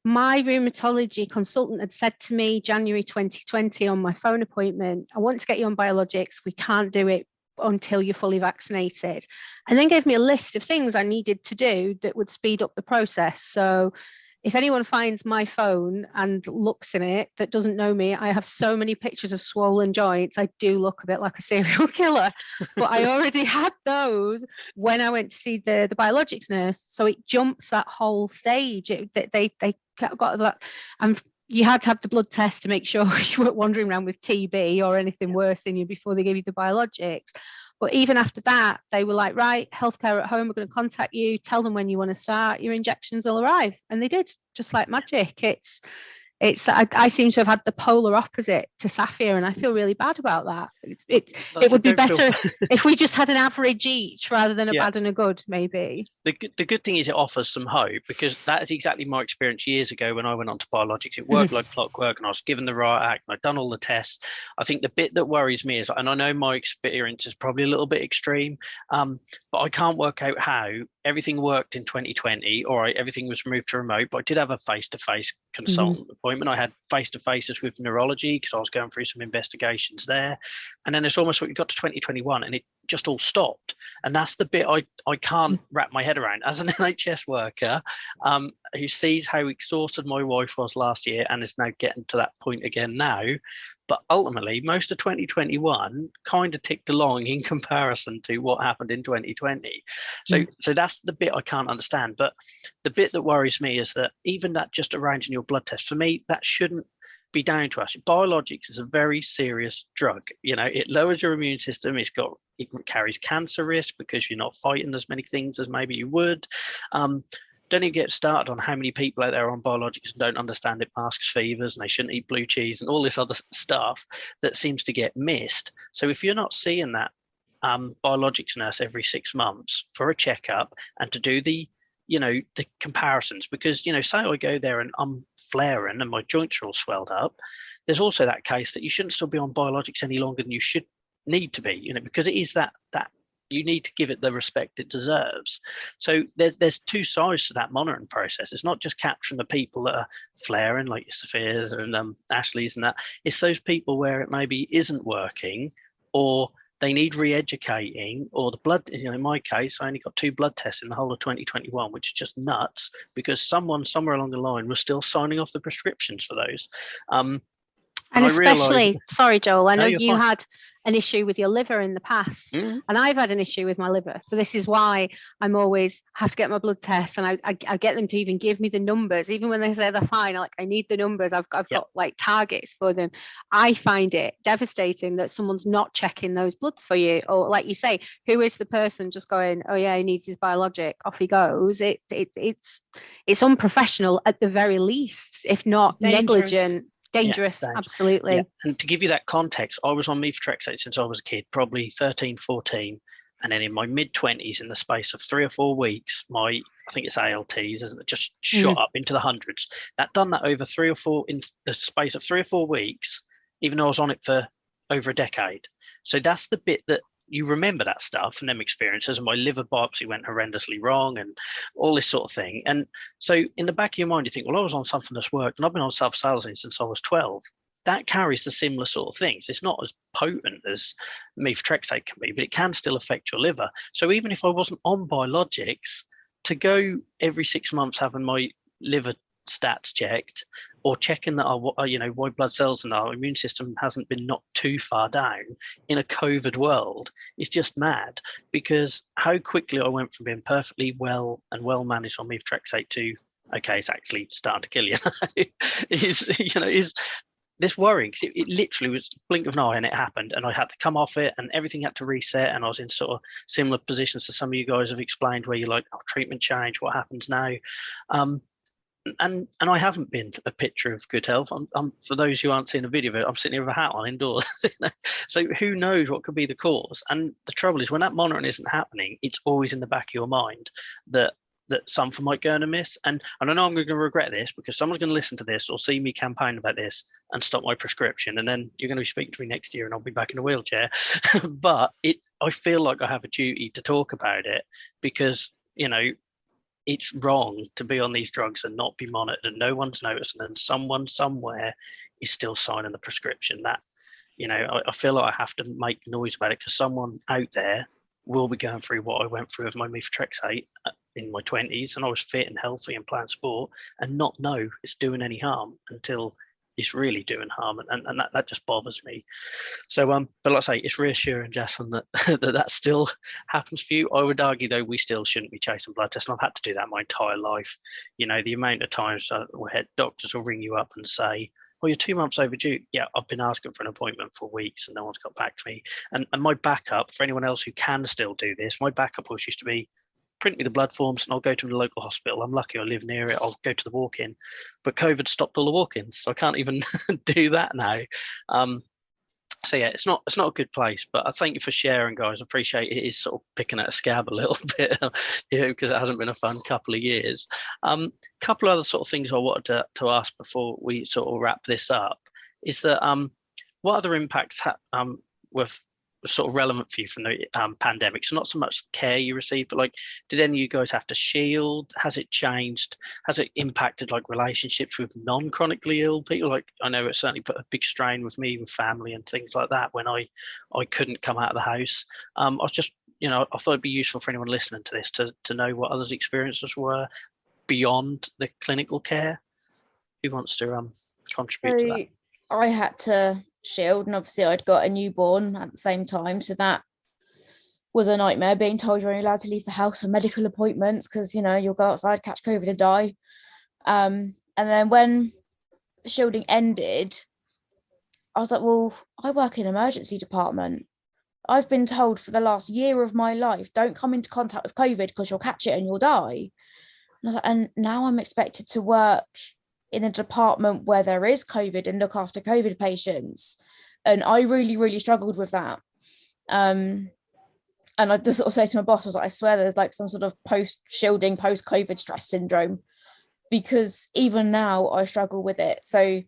my rheumatology consultant had said to me January 2020 on my phone appointment, I want to get you on biologics. We can't do it until you're fully vaccinated. And then gave me a list of things I needed to do that would speed up the process. So if anyone finds my phone and looks in it that doesn't know me, I have so many pictures of swollen joints. I do look a bit like a serial killer, but I already had those when I went to see the biologics nurse. So it jumps that whole stage. They got that. And you had to have the blood test to make sure you weren't wandering around with TB or anything worse in you before they gave you the biologics. But even after that, they were like, right, healthcare at home, we're going to contact you, tell them when you want to start, your injections will arrive. And they did, just like magic. I seem to have had the polar opposite to Safia, and I feel really bad about that. It would be better if we just had an average each rather than a bad and a good, maybe. The good thing is it offers some hope, because that is exactly my experience years ago when I went on to biologics. It worked like clockwork, and I was given the right act and I'd done all the tests. I think the bit that worries me is, and I know my experience is probably a little bit extreme, but I can't work out how everything worked in 2020. All right, everything was moved to remote, but I did have a face-to-face consultant appointment. I had face-to-faces with neurology because I was going through some investigations there. And then it's almost like we got to 2021 and it just all stopped. And that's the bit I can't wrap my head around as an NHS worker, who sees how exhausted my wife was last year and is now getting to that point again now. But ultimately, most of 2021 kind of ticked along in comparison to what happened in 2020. So that's the bit I can't understand. But the bit that worries me is that even that just arranging your blood test, for me, that shouldn't be down to us. Biologics is a very serious drug. You know, it lowers your immune system. It carries cancer risk because you're not fighting as many things as maybe you would. Don't even get started on how many people out there on biologics and don't understand it masks fevers and they shouldn't eat blue cheese and all this other stuff that seems to get missed. So if you're not seeing that biologics nurse every 6 months for a checkup and to do the comparisons, because, say I go there and I'm flaring and my joints are all swelled up, there's also that case that you shouldn't still be on biologics any longer than you should need to be, because it is that you need to give it the respect it deserves. So there's two sides to that monitoring process. It's not just capturing the people that are flaring, like your Safias and Ashleighs and that. It's those people where it maybe isn't working, or they need re-educating, or the blood, in my case, I only got 2 blood tests in the whole of 2021, which is just nuts because someone somewhere along the line was still signing off the prescriptions for those. And especially, sorry, Joel, I know you had an issue with your liver in the past, and I've had an issue with my liver. So this is why I'm always have to get my blood tests, and I get them to even give me the numbers, even when they say they're fine. I need the numbers. I've got like targets for them. I find it devastating that someone's not checking those bloods for you, or like you say, who is the person just going, oh yeah, he needs his biologic, off he goes. It's unprofessional at the very least, if not negligent. Dangerous, absolutely. Yeah. And to give you that context, I was on methotrexate since I was a kid, probably 13, 14. And then in my mid-20s, in the space of 3 or 4 weeks, I think it's ALTs, isn't it, just shot up into the hundreds. In the space of 3 or 4 weeks, even though I was on it for over a decade. So that's the bit that you remember, that stuff and them experiences. And my liver biopsy went horrendously wrong and all this sort of thing. And so in the back of your mind, you think, well, I was on something that's worked and I've been on sulfasalazine since I was 12. That carries the similar sort of things. It's not as potent as methotrexate can be, but it can still affect your liver. So even if I wasn't on biologics, to go every 6 months having my liver stats checked, or checking that our white blood cells and our immune system hasn't been knocked too far down in a COVID world, is just mad. Because how quickly I went from being perfectly well and well managed on methotrexate to, okay, it's actually starting to kill you, is this worrying. Because it literally was a blink of an eye and it happened, and I had to come off it and everything had to reset, and I was in sort of similar positions to some of you guys have explained, where you're like, oh, treatment change, what happens now? And I haven't been a picture of good health. I'm for those who aren't seeing a video of it, I'm sitting here with a hat on indoors. So who knows what could be the cause? And the trouble is, when that monitoring isn't happening, it's always in the back of your mind that something might go amiss. And I know I'm going to regret this, because someone's going to listen to this or see me campaign about this and stop my prescription, and then you're going to be speaking to me next year and I'll be back in a wheelchair. But I feel like I have a duty to talk about it, because it's wrong to be on these drugs and not be monitored, and no one's noticing, and someone somewhere is still signing the prescription. That, I feel like I have to make noise about it, because someone out there will be going through what I went through with my methotrexate in my 20s, and I was fit and healthy and playing sport, and not know it's doing any harm until it's really doing harm, and that just bothers me. So but like I say, it's reassuring, Jacyln, that still happens for you. I would argue, though, we still shouldn't be chasing blood tests, and I've had to do that my entire life. The amount of times where doctors will ring you up and say, well, you're 2 months overdue. Yeah, I've been asking for an appointment for weeks and no one's got back to me. And my backup, for anyone else who can still do this, my backup always used to be, print me the blood forms and I'll go to the local hospital. I'm lucky I live near it. I'll go to the walk-in. But COVID stopped all the walk-ins, so I can't even do that now. So yeah, it's not a good place. But I thank you for sharing, guys. I appreciate it. Is sort of picking at a scab a little bit, because it hasn't been a fun couple of years. Couple of other sort of things I wanted to ask before we sort of wrap this up is that what other impacts were sort of relevant for you from the pandemic? So not so much the care you received, but like, did any of you guys have to shield? Has it changed? Has it impacted like relationships with non-chronically ill people? Like, I know it certainly put a big strain with me, with family and things like that when I couldn't come out of the house. I was just, I thought it'd be useful for anyone listening to this to know what others' experiences were beyond the clinical care. Who wants to contribute to that? I had to shield, and obviously I'd got a newborn at the same time, so that was a nightmare, being told you're only allowed to leave the house for medical appointments because you'll go outside, catch COVID and die. And then when shielding ended, I was like, well, I work in an emergency department. I've been told for the last year of my life, don't come into contact with COVID because you'll catch it and you'll die. And I was like, and now I'm expected to work in a department where there is COVID and look after COVID patients. And I really, really struggled with that. And I just sort of say to my boss, I was like, I swear there's like some sort of post-shielding, post-COVID stress syndrome, because even now I struggle with it. So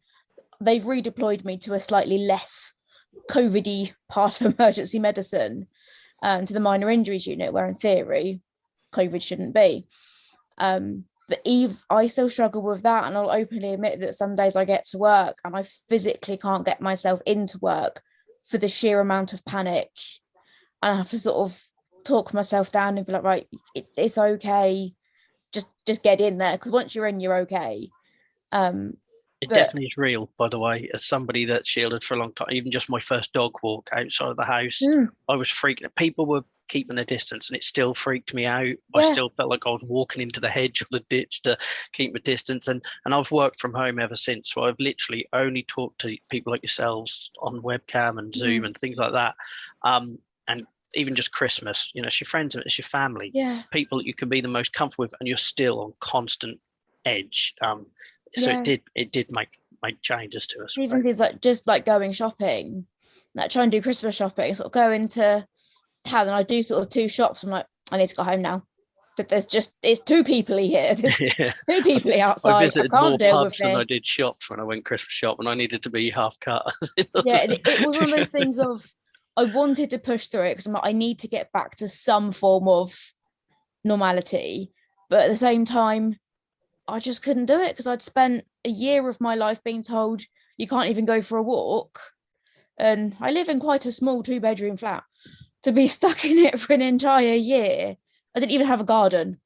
they've redeployed me to a slightly less COVID-y part of emergency medicine, to the minor injuries unit, where in theory, COVID shouldn't be. But I still struggle with that, and I'll openly admit that some days I get to work and I physically can't get myself into work for the sheer amount of panic. And I have to sort of talk myself down and be like, right, it's okay, just get in there, because once you're in, you're okay. It definitely is real, by the way, as somebody that shielded for a long time. Even just my first dog walk outside of the house, I was freaking out. People were keeping a distance and it still freaked me out. I still felt like I was walking into the hedge or the ditch to keep my distance. And I've worked from home ever since. So I've literally only talked to people like yourselves on webcam and Zoom and things like that. And even just Christmas, it's your friends, it's your family, people that you can be the most comfortable with, and you're still on constant edge. So it did make changes to us. Even things like just like going shopping, like try and do Christmas shopping, sort of go into town, and I do sort of 2 shops. I'm like, I need to go home now. But it's 2 people here. There's 2 people outside. I visited can't more deal pubs with than this. I did shops when I went Christmas shop, and I needed to be half cut. It was one of those things of, I wanted to push through it because I'm like, I need to get back to some form of normality, but at the same time, I just couldn't do it because I'd spent a year of my life being told you can't even go for a walk. And I live in quite a small 2-bedroom flat. To be stuck in it for an entire year, I didn't even have a garden.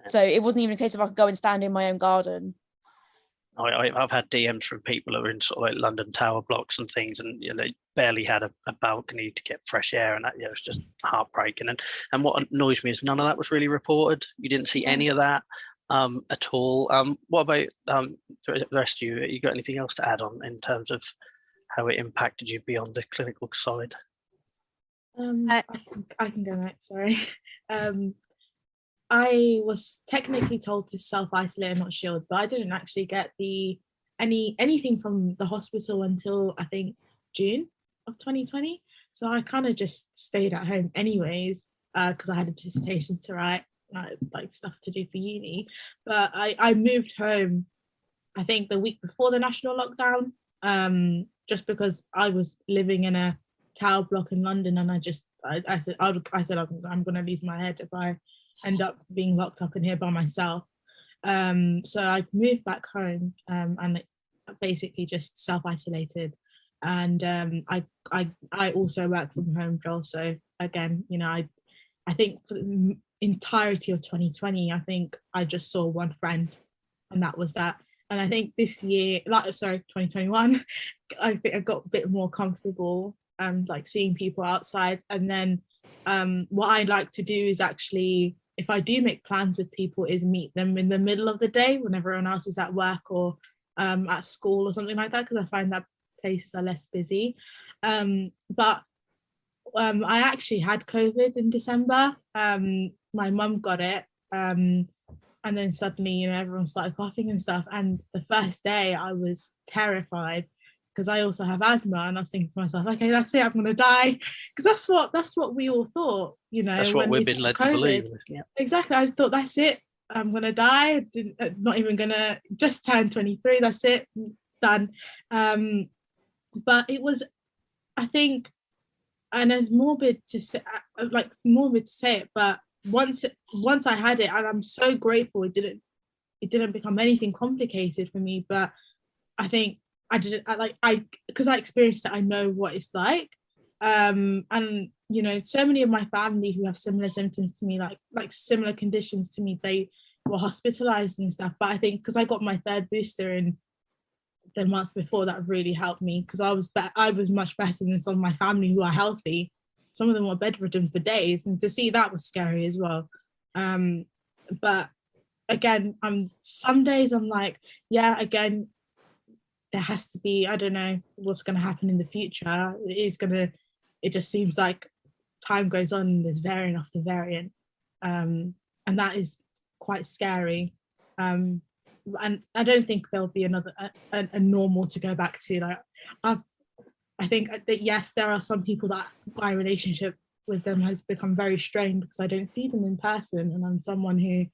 So it wasn't even a case of I could go and stand in my own garden. I've had DMs from people who are in sort of like London Tower blocks and things, and they barely had a balcony to get fresh air, and that it was just heartbreaking. And what annoys me is none of that was really reported. You didn't see any of that at all. What about the rest of you? You got anything else to add on in terms of how it impacted you beyond the clinical side? I can go next. Sorry. I was technically told to self-isolate and not shield, but I didn't actually get anything from the hospital until I think June of 2020. So I kind of just stayed at home anyways, because I had a dissertation to write, like stuff to do for uni. But I moved home, I think the week before the national lockdown, just because I was living in a tower block in London, and I said I'm going to lose my head if I end up being locked up in here by myself. So I moved back home, and basically just self-isolated. And I also work from home, Joel. So again, I think for the entirety of 2020, I think I just saw one friend, and that was that. And I think this year, 2021, I think I got a bit more comfortable, like seeing people outside. And then what I like to do is actually, if I do make plans with people, is meet them in the middle of the day when everyone else is at work or at school or something like that, because I find that places are less busy. But I actually had COVID in December, my mum got it, and then suddenly, you know, everyone started coughing and stuff. And the first day I was terrified because I also have asthma, and I was thinking to myself, okay, that's it, I'm gonna die, because that's what we all thought, you know. That's what we've been led to believe. Yeah, exactly. I thought, that's it, I'm gonna die. Not even gonna, just turn 23. That's it, done. But it was, I think, and as morbid to say it, but once I had it, and I'm so grateful it didn't become anything complicated for me. But I think because I experienced it, I know what it's like. And you know, so many of my family who have similar symptoms to me, like similar conditions to me, they were hospitalized and stuff. But I think because I got my third booster in the month before, that really helped me, because I was much better than some of my family who are healthy. Some of them were bedridden for days, and to see that was scary as well. But again, some days I'm like, yeah, again, there has to be, I don't know what's going to happen in the future. It just seems like time goes on and there's variant after variant, and that is quite scary. And I don't think there'll be another a normal to go back to. Like, I think that yes, there are some people that my relationship with them has become very strained because I don't see them in person, and I'm someone who,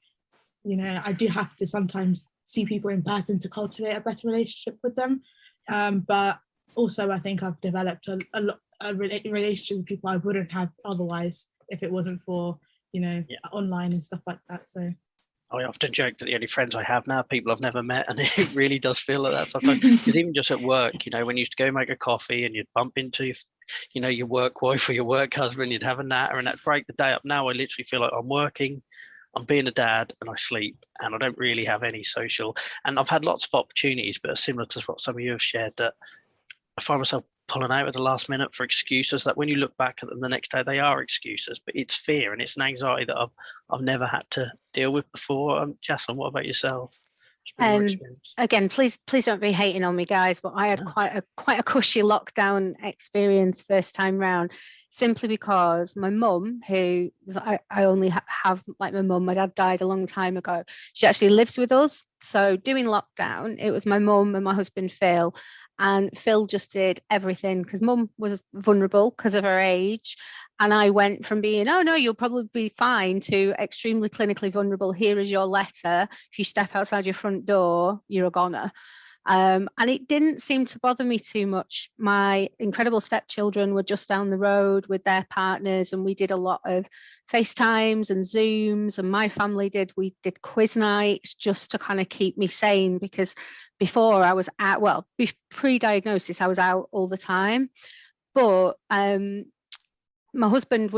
you know, I do have to sometimes see people in person to cultivate a better relationship with them. But also I think I've developed a relationship with people I wouldn't have otherwise if it wasn't for, you know, online and stuff like that. So I often joke that the only friends I have now are people I've never met, and it really does feel like that sometimes. Because even just at work, you know, when you used to go make a coffee and you'd bump into, you know, your work wife or your work husband, you'd have a natter and that'd break the day up. Now I literally feel like I'm working, I'm being a dad, and I sleep, and I don't really have any social. And I've had lots of opportunities, but similar to what some of you have shared, that I find myself pulling out at the last minute for excuses that when you look back at them the next day, they are excuses, but it's fear and it's an anxiety that I've never had to deal with before. Jacyln, what about yourself? Again, please don't be hating on me, guys, but I had quite a cushy lockdown experience first time round, simply because my mum, who I only have like my mum, my dad died a long time ago, she actually lives with us. So doing lockdown, it was my mum and my husband Phil, and Phil just did everything because mum was vulnerable because of her age. And I went from being, oh no, you'll probably be fine, to extremely clinically vulnerable. Here is your letter. If you step outside your front door, you're a goner. And it didn't seem to bother me too much. My incredible stepchildren were just down the road with their partners, and we did a lot of FaceTimes and Zooms, and my family we did quiz nights just to kind of keep me sane, because before I was out, well, pre-diagnosis, I was out all the time. But my husband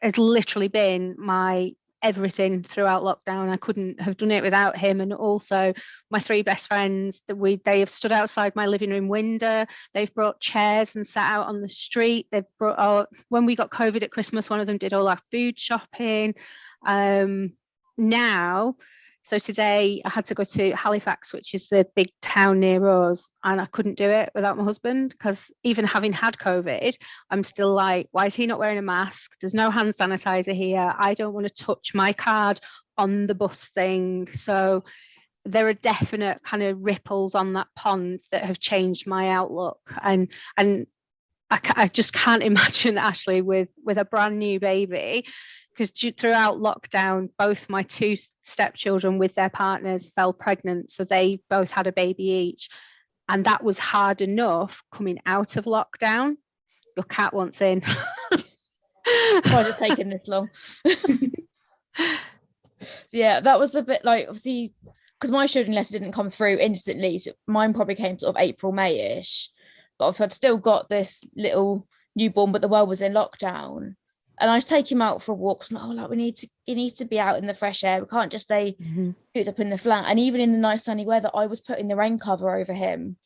has literally been my everything throughout lockdown. I couldn't have done it without him. And also my three best friends, they have stood outside my living room window. They've brought chairs and sat out on the street. They've brought, when we got COVID at Christmas, one of them did all our food shopping. So today I had to go to Halifax, which is the big town near us, and I couldn't do it without my husband, because even having had COVID, I'm still like, why is he not wearing a mask? There's no hand sanitizer here. I don't want to touch my card on the bus thing. So there are definite kind of ripples on that pond that have changed my outlook. And I just can't imagine Ashleigh with a brand new baby, because throughout lockdown, both my two stepchildren with their partners fell pregnant. So they both had a baby each. And that was hard enough coming out of lockdown. Your cat wants in. Why is it taking this long? Yeah, that was the bit, like, obviously, because my children letter didn't come through instantly. So mine probably came sort of April, May-ish. But I'd still got this little newborn, but the world was in lockdown. And I was taking him out for a walk. He needs to be out in the fresh air. We can't just stay cooped up in the flat. And even in the nice sunny weather, I was putting the rain cover over him.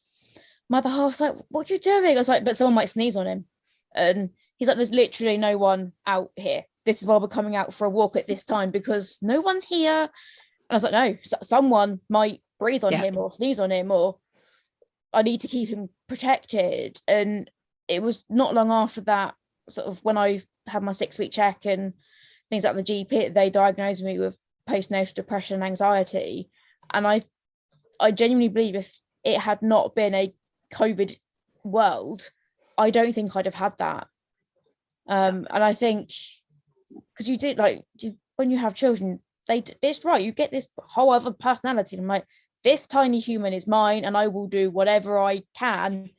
My other half's like, what are you doing? I was like, but someone might sneeze on him. And he's like, there's literally no one out here. This is why we're coming out for a walk at this time, because no one's here. And I was like, no, someone might breathe on him or sneeze on him, or I need to keep him protected. And it was not long after that, sort of when I had my 6-week check and things like the GP, they diagnosed me with postnatal depression and anxiety. And I genuinely believe if it had not been a COVID world, I don't think I'd have had that. And I think, because you do, like, when you have children, it's right, you get this whole other personality. And I'm like, this tiny human is mine, and I will do whatever I can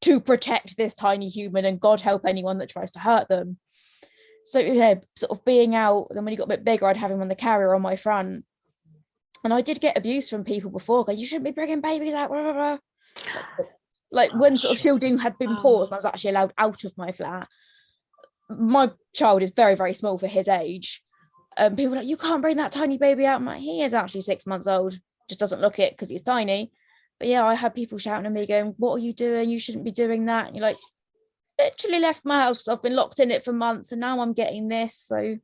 to protect this tiny human, and God help anyone that tries to hurt them. So yeah, sort of being out, then when he got a bit bigger, I'd have him on the carrier on my front. And I did get abuse from people before, going, you shouldn't be bringing babies out, blah, blah, blah. Like when sort of shielding had been paused and I was actually allowed out of my flat. My child is very, very small for his age. People were like, you can't bring that tiny baby out. I'm like, he is actually 6 months old, just doesn't look it because he's tiny. But yeah, I had people shouting at me going, what are you doing? You shouldn't be doing that. And you're like, literally left my house because I've been locked in it for months and now I'm getting this. So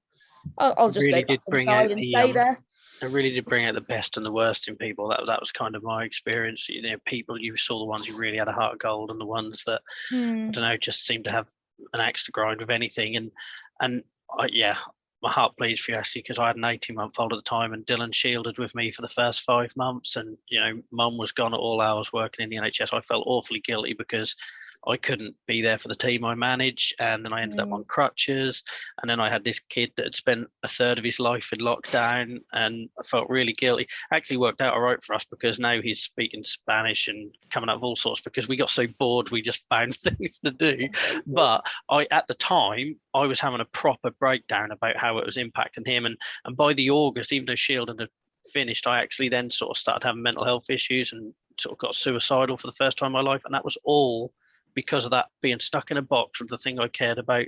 I'll just really go back inside and stay there. It really did bring out the best and the worst in people. That was kind of my experience. You know, people, you saw the ones who really had a heart of gold and the ones that, I don't know, just seemed to have an axe to grind with anything. And my heart bleeds for you, Ashley, because I had an 18-month-old at the time, and Dylan shielded with me for the first 5 months. And, you know, mum was gone at all hours working in the NHS. I felt awfully guilty because I couldn't be there for the team I manage, and then I ended up on crutches, and then I had this kid that had spent a third of his life in lockdown, and I felt really guilty. Actually worked out all right for us because now he's speaking Spanish and coming up with all sorts, because we got so bored we just found things to do. But at the time I was having a proper breakdown about how it was impacting him, and by the August, even though shielding had finished, I actually then sort of started having mental health issues and sort of got suicidal for the first time in my life, and that was all because of that being stuck in a box with the thing I cared about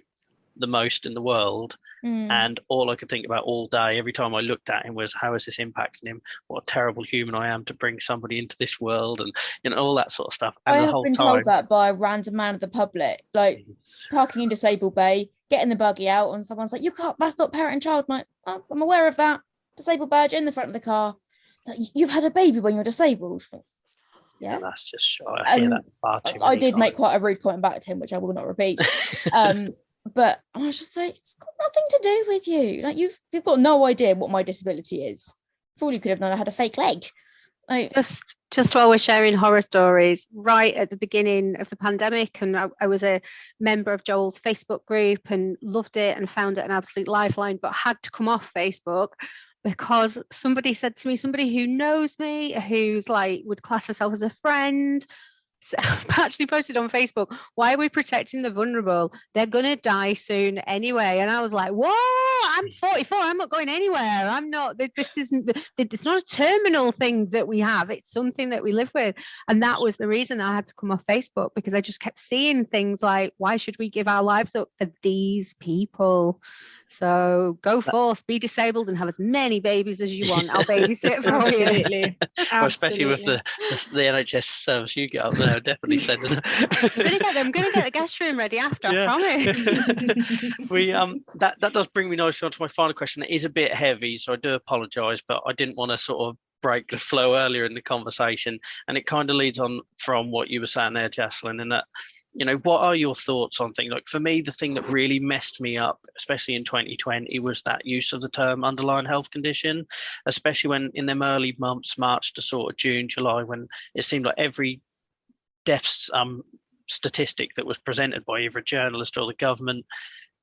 the most in the world. And all I could think about all day, every time I looked at him, was how is this impacting him? What a terrible human I am to bring somebody into this world, and you know, all that sort of stuff. And I have been told that by a random man of the public, like parking in disabled bay, getting the buggy out, and someone's like, you can't, that's not parent and child. I'm like, oh, I'm aware of that. Disabled badge in the front of the car. Like, you've had a baby when you're disabled. Yeah, that's just shy. I hear that far too many I did times. make quite a rude comment back to him, which I will not repeat. But I was just like, it's got nothing to do with you. Like, you've got no idea what my disability is. Fool, you could have known I had a fake leg. Like, just while we're sharing horror stories, right at the beginning of the pandemic, and I was a member of Joel's Facebook group and loved it and found it an absolute lifeline, but had to come off Facebook because somebody said to me, somebody who knows me, who's like would class herself as a friend, actually posted on Facebook, why are we protecting the vulnerable? They're gonna die soon anyway. And I was like, whoa, I'm 44, I'm not going anywhere. I'm not, this isn't, it's not a terminal thing that we have, it's something that we live with. And that was the reason I had to come off Facebook, because I just kept seeing things like, why should we give our lives up for these people? So go forth, be disabled, and have as many babies as you want. I'll babysit for you. Absolutely. Well, especially with the NHS service you get up there, definitely send it. I'm gonna get the guest room ready after, I promise. We that does bring me nicely on to my final question. It is a bit heavy, so I do apologise, but I didn't want to sort of break the flow earlier in the conversation, and it kind of leads on from what you were saying there, Jacyln, and that, you know, what are your thoughts on things? Like, for me, the thing that really messed me up, especially in 2020, was that use of the term underlying health condition, especially when in them early months, March to sort of June, July, when it seemed like every deaths statistic that was presented by either a journalist or the government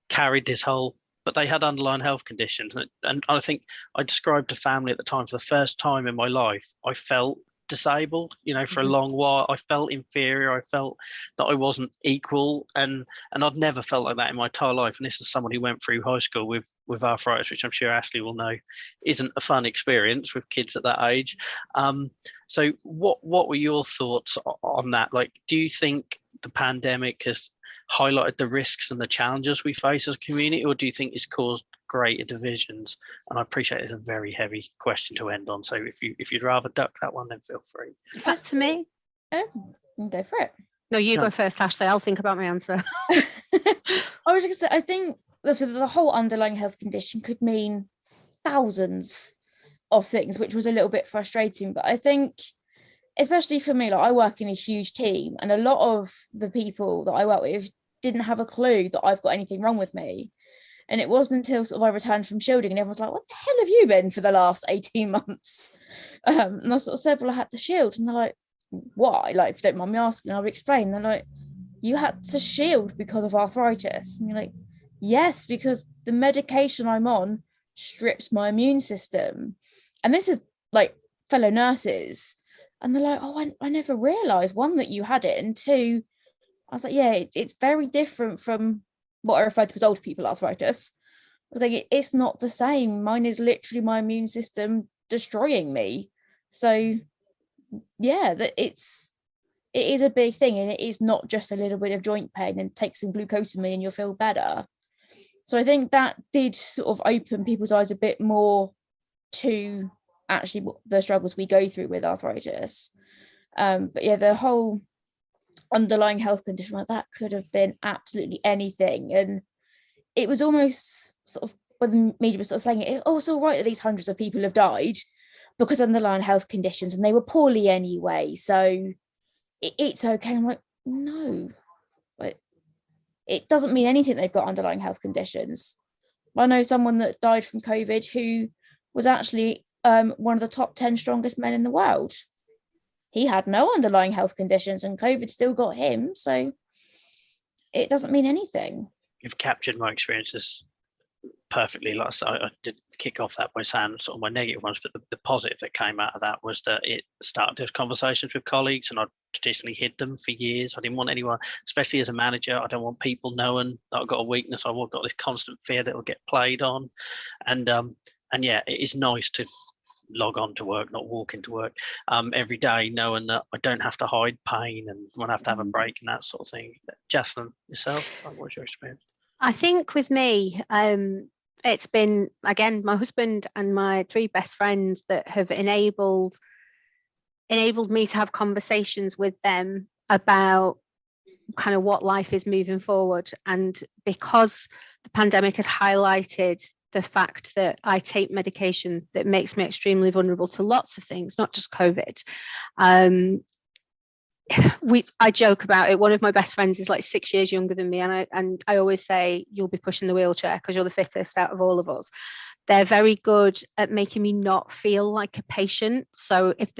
carried this whole, but they had underlying health conditions. And I think I described to family at the time, for the first time in my life, I felt disabled, you know, for a long while. I felt inferior. I felt that I wasn't equal, and I'd never felt like that in my entire life. And this is someone who went through high school with arthritis, which I'm sure Ashleigh will know isn't a fun experience with kids at that age. So what were your thoughts on that? Like, do you think the pandemic has highlighted the risks and the challenges we face as a community, or do you think it's caused greater divisions? And I appreciate it's a very heavy question to end on, so if you'd rather duck that one, then feel free. Is that to me? Go for it. No, you go first, Ashleigh. I'll think about my answer. I was just gonna say, I think the whole underlying health condition could mean thousands of things, which was a little bit frustrating. But I think, especially for me, like, I work in a huge team, and a lot of the people that I work with didn't have a clue that I've got anything wrong with me. And it wasn't until sort of I returned from shielding and everyone's like, what the hell have you been for the last 18 months? And I sort of said, well, I had to shield. And they're like, why? Like, if you don't mind me asking, I'll explain. They're like, you had to shield because of arthritis. And you're like, yes, because the medication I'm on strips my immune system. And this is like fellow nurses. And they're like, oh, I never realised, one, that you had it, and two, I was like, yeah, it's very different from what I refer to as old people arthritis. I was like, it's not the same. Mine is literally my immune system destroying me. So yeah, that it is a big thing, and it is not just a little bit of joint pain and take some glucosamine and you'll feel better. So I think that did sort of open people's eyes a bit more to actually the struggles we go through with arthritis. But yeah, the whole underlying health condition like that could have been absolutely anything. And it was almost sort of, when the media was sort of saying it, oh, it's all right that these hundreds of people have died because of underlying health conditions and they were poorly anyway, so it's okay. I'm like, no, like, it doesn't mean anything they've got underlying health conditions. I know someone that died from COVID who was actually one of the top 10 strongest men in the world. He had no underlying health conditions and COVID still got him. So it doesn't mean anything. You've captured my experiences perfectly. Like I did kick off that by saying sort of my negative ones, but the positive that came out of that was that it started those conversations with colleagues, and I traditionally hid them for years. I didn't want anyone, especially as a manager, I don't want people knowing that I've got a weakness. I've got this constant fear that it'll get played on. And yeah, it is nice to log on to work, not walk into work every day, knowing that I don't have to hide pain and when I have to have a break and that sort of thing. Jacyln, yourself, what's your experience? I think with me, it's been, again, my husband and my 3 best friends that have enabled me to have conversations with them about kind of what life is moving forward. And because the pandemic has highlighted the fact that I take medication that makes me extremely vulnerable to lots of things, not just COVID. I joke about it. One of my best friends is like 6 years younger than me, and I always say, you'll be pushing the wheelchair because you're the fittest out of all of us. They're very good at making me not feel like a patient. So if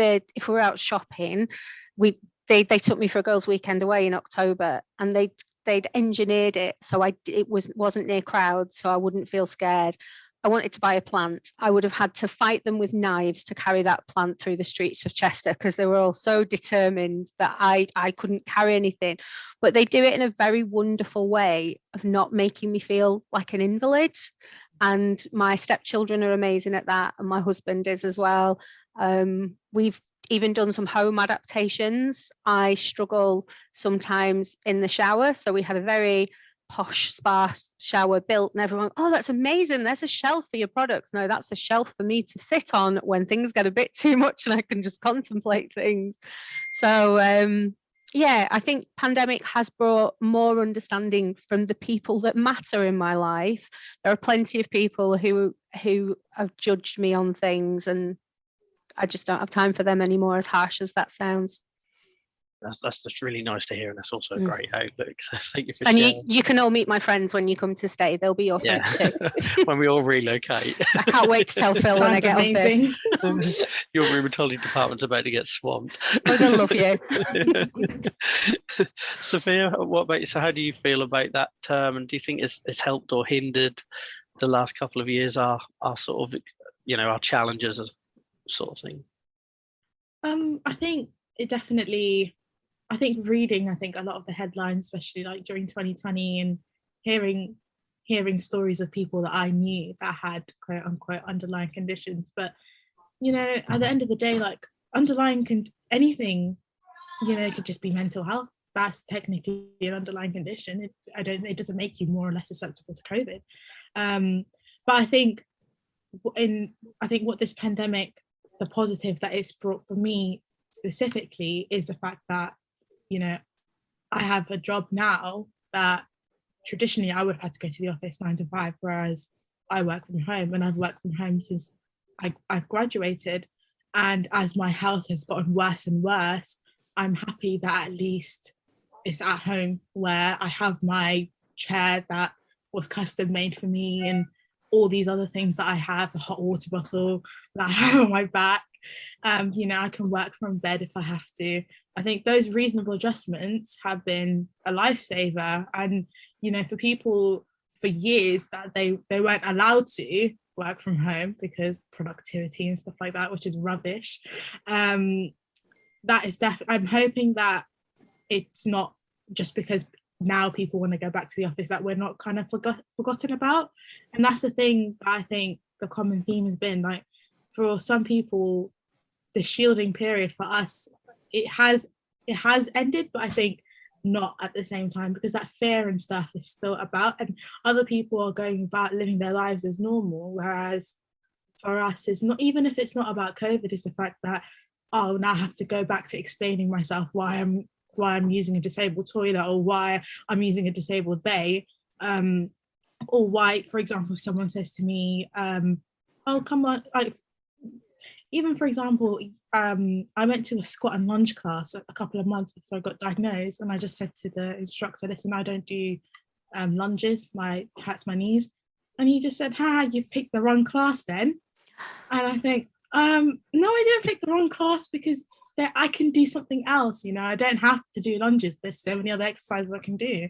we're out shopping, they took me for a girls' weekend away in October, and they'd engineered it so it wasn't near crowds, so I wouldn't feel scared. I wanted to buy a plant. I would have had to fight them with knives to carry that plant through the streets of Chester because they were all so determined that I couldn't carry anything. But they do it in a very wonderful way of not making me feel like an invalid. And my stepchildren are amazing at that, and my husband is as well. We've even done some home adaptations. I struggle sometimes in the shower, so we had a very posh spa shower built, and everyone, oh, that's amazing, there's a shelf for your products. No, that's a shelf for me to sit on when things get a bit too much and I can just contemplate things. So yeah, I think pandemic has brought more understanding from the people that matter in my life. There are plenty of people who have judged me on things, and I just don't have time for them anymore, as harsh as that sounds. That's just really nice to hear, and that's also a great outlook. So thank you for and sharing. you can all meet my friends when you come to stay. They'll be your friends too. When we all relocate. I can't wait to tell Phil when I get amazing. off this. Your rheumatology department's about to get swamped. Oh, they'll love you. Safia, what about you? So how do you feel about that term, and do you think it's helped or hindered the last couple of years our sort of, our challenges sort of thing? I think it definitely, I think reading a lot of the headlines, especially like during 2020, and hearing stories of people that I knew that had quote unquote underlying conditions. But at the end of the day, like underlying anything, it could just be mental health. That's technically an underlying condition. It doesn't make you more or less susceptible to COVID. But I think what this pandemic, the positive that it's brought for me specifically, is the fact that I have a job now that traditionally I would have had to go to the office 9 to 5, whereas I work from home, and I've worked from home since I've graduated. And as my health has gotten worse and worse, I'm happy that at least it's at home, where I have my chair that was custom made for me, and all these other things that I have, the hot water bottle that I have on my back. You know, I can work from bed if I have to. I think those reasonable adjustments have been a lifesaver. And, you know, for people for years that they weren't allowed to work from home because productivity and stuff like that, which is rubbish. That is definitely, I'm hoping that it's not just because now people want to go back to the office that we're not kind of forgotten about. And that's the thing that I think the common theme has been, like, for some people, the shielding period for us, it has ended, but I think not at the same time, because that fear and stuff is still about, and other people are going about living their lives as normal, whereas for us, it's not, even if it's not about COVID, it's the fact that, oh, now I have to go back to explaining myself why I'm using a disabled toilet, or why I'm using a disabled bay, or why, for example, someone says to me, oh, come on, like, even for example, I went to a squat and lunge class a couple of months before I got diagnosed, and I just said to the instructor, listen, I don't do lunges, hurts my knees. And he just said, you've picked the wrong class then. And I think, no, I didn't pick the wrong class, because I can do something else, you know, I don't have to do lunges. There's so many other exercises I can do.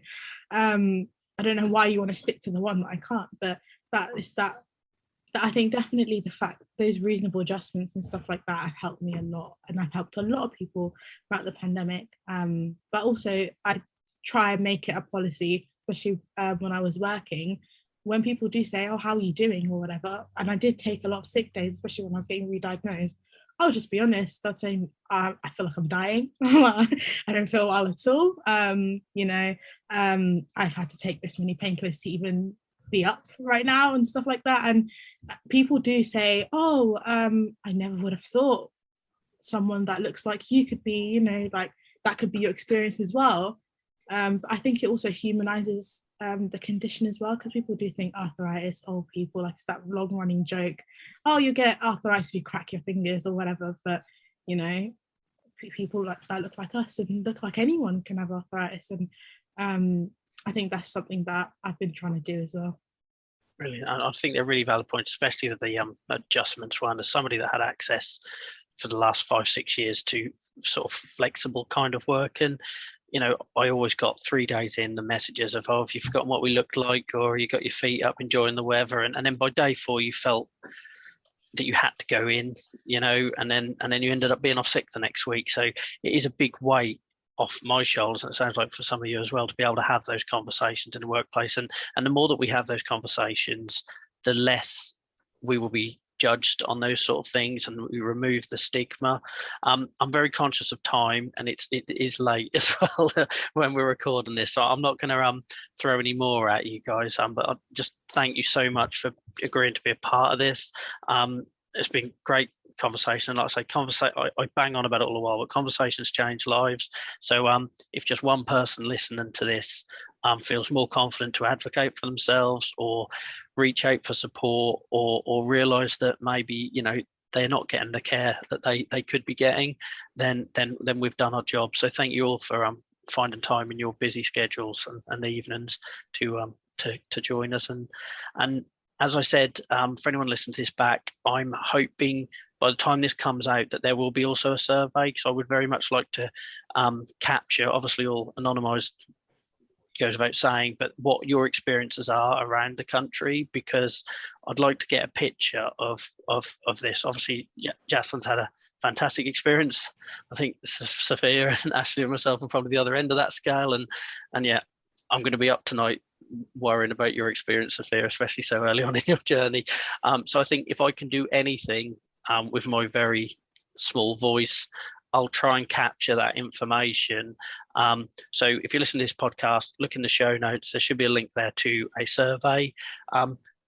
I don't know why you want to stick to the one that I can't, but that I think definitely the fact those reasonable adjustments and stuff like that have helped me a lot, and I've helped a lot of people throughout the pandemic. But also I try and make it a policy, especially when I was working, when people do say, oh, how are you doing, or whatever, and I did take a lot of sick days, especially when I was getting re-diagnosed, I'll just be honest, I'd say I feel like I'm dying. I don't feel well at all. You know, I've had to take this many painkillers to even be up right now and stuff like that. And people do say, oh, I never would have thought someone that looks like you could be, you know, like that could be your experience as well. But I think it also humanizes the condition as well, because people do think arthritis, old people, like it's that long running joke, oh, you get arthritis if you crack your fingers or whatever. But, you know, people that look like us and look like anyone can have arthritis. And I think that's something that I've been trying to do as well. Brilliant. I think they're really valid points, especially with the adjustments one. As somebody that had access for the last 5-6 years to sort of flexible kind of work, and you know, I always got 3 days in the messages of, oh, have you forgotten what we looked like, or you got your feet up enjoying the weather, and then by day 4 you felt that you had to go in, you know, and then you ended up being off sick the next week. So it is a big weight off my shoulders, and it sounds like for some of you as well, to be able to have those conversations in the workplace. And the more that we have those conversations, the less we will be judged on those sort of things, and we remove the stigma. I'm very conscious of time, and it is late as well when we're recording this, so I'm not going to throw any more at you guys, but I just thank you so much for agreeing to be a part of this. It's been great conversation, and like I say, I bang on about it all the while, but conversations change lives. So if just one person listening to this feels more confident to advocate for themselves, or reach out for support, or realize that maybe, you know, they're not getting the care that they could be getting, then we've done our job. So thank you all for finding time in your busy schedules and the evenings to join us. And as I said, for anyone listening to this back, I'm hoping by the time this comes out that there will be also a survey, because I would very much like to capture, obviously all anonymized goes without saying, but what your experiences are around the country, because I'd like to get a picture of this. Obviously, Jacyln's had a fantastic experience. I think Safia and Ashleigh and myself are probably the other end of that scale, and yeah, I'm going to be up tonight worrying about your experience, Safia, especially so early on in your journey. So I think if I can do anything with my very small voice, I'll try and capture that information. So if you listen to this podcast, look in the show notes, there should be a link there to a survey.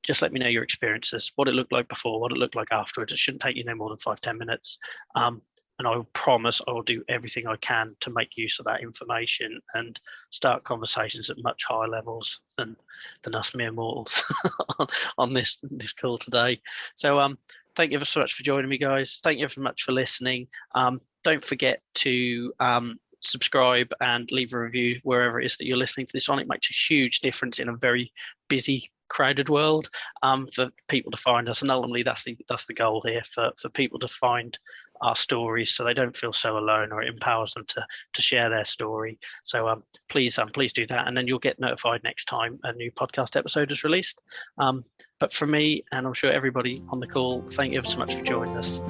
Just let me know your experiences, what it looked like before, what it looked like afterwards. It shouldn't take you no more than 5-10 minutes. And I will promise I will do everything I can to make use of that information and start conversations at much higher levels than us mere mortals on this call today. So thank you ever so much for joining me, guys. Thank you ever so much for listening. Don't forget to subscribe and leave a review wherever it is that you're listening to this on. It makes a huge difference in a very busy, crowded world, for people to find us, and ultimately that's the goal here, for people to find our stories so they don't feel so alone, or it empowers them to share their story. So please do that, and then you'll get notified next time a new podcast episode is released. But for me, and I'm sure everybody on the call, thank you ever so much for joining us.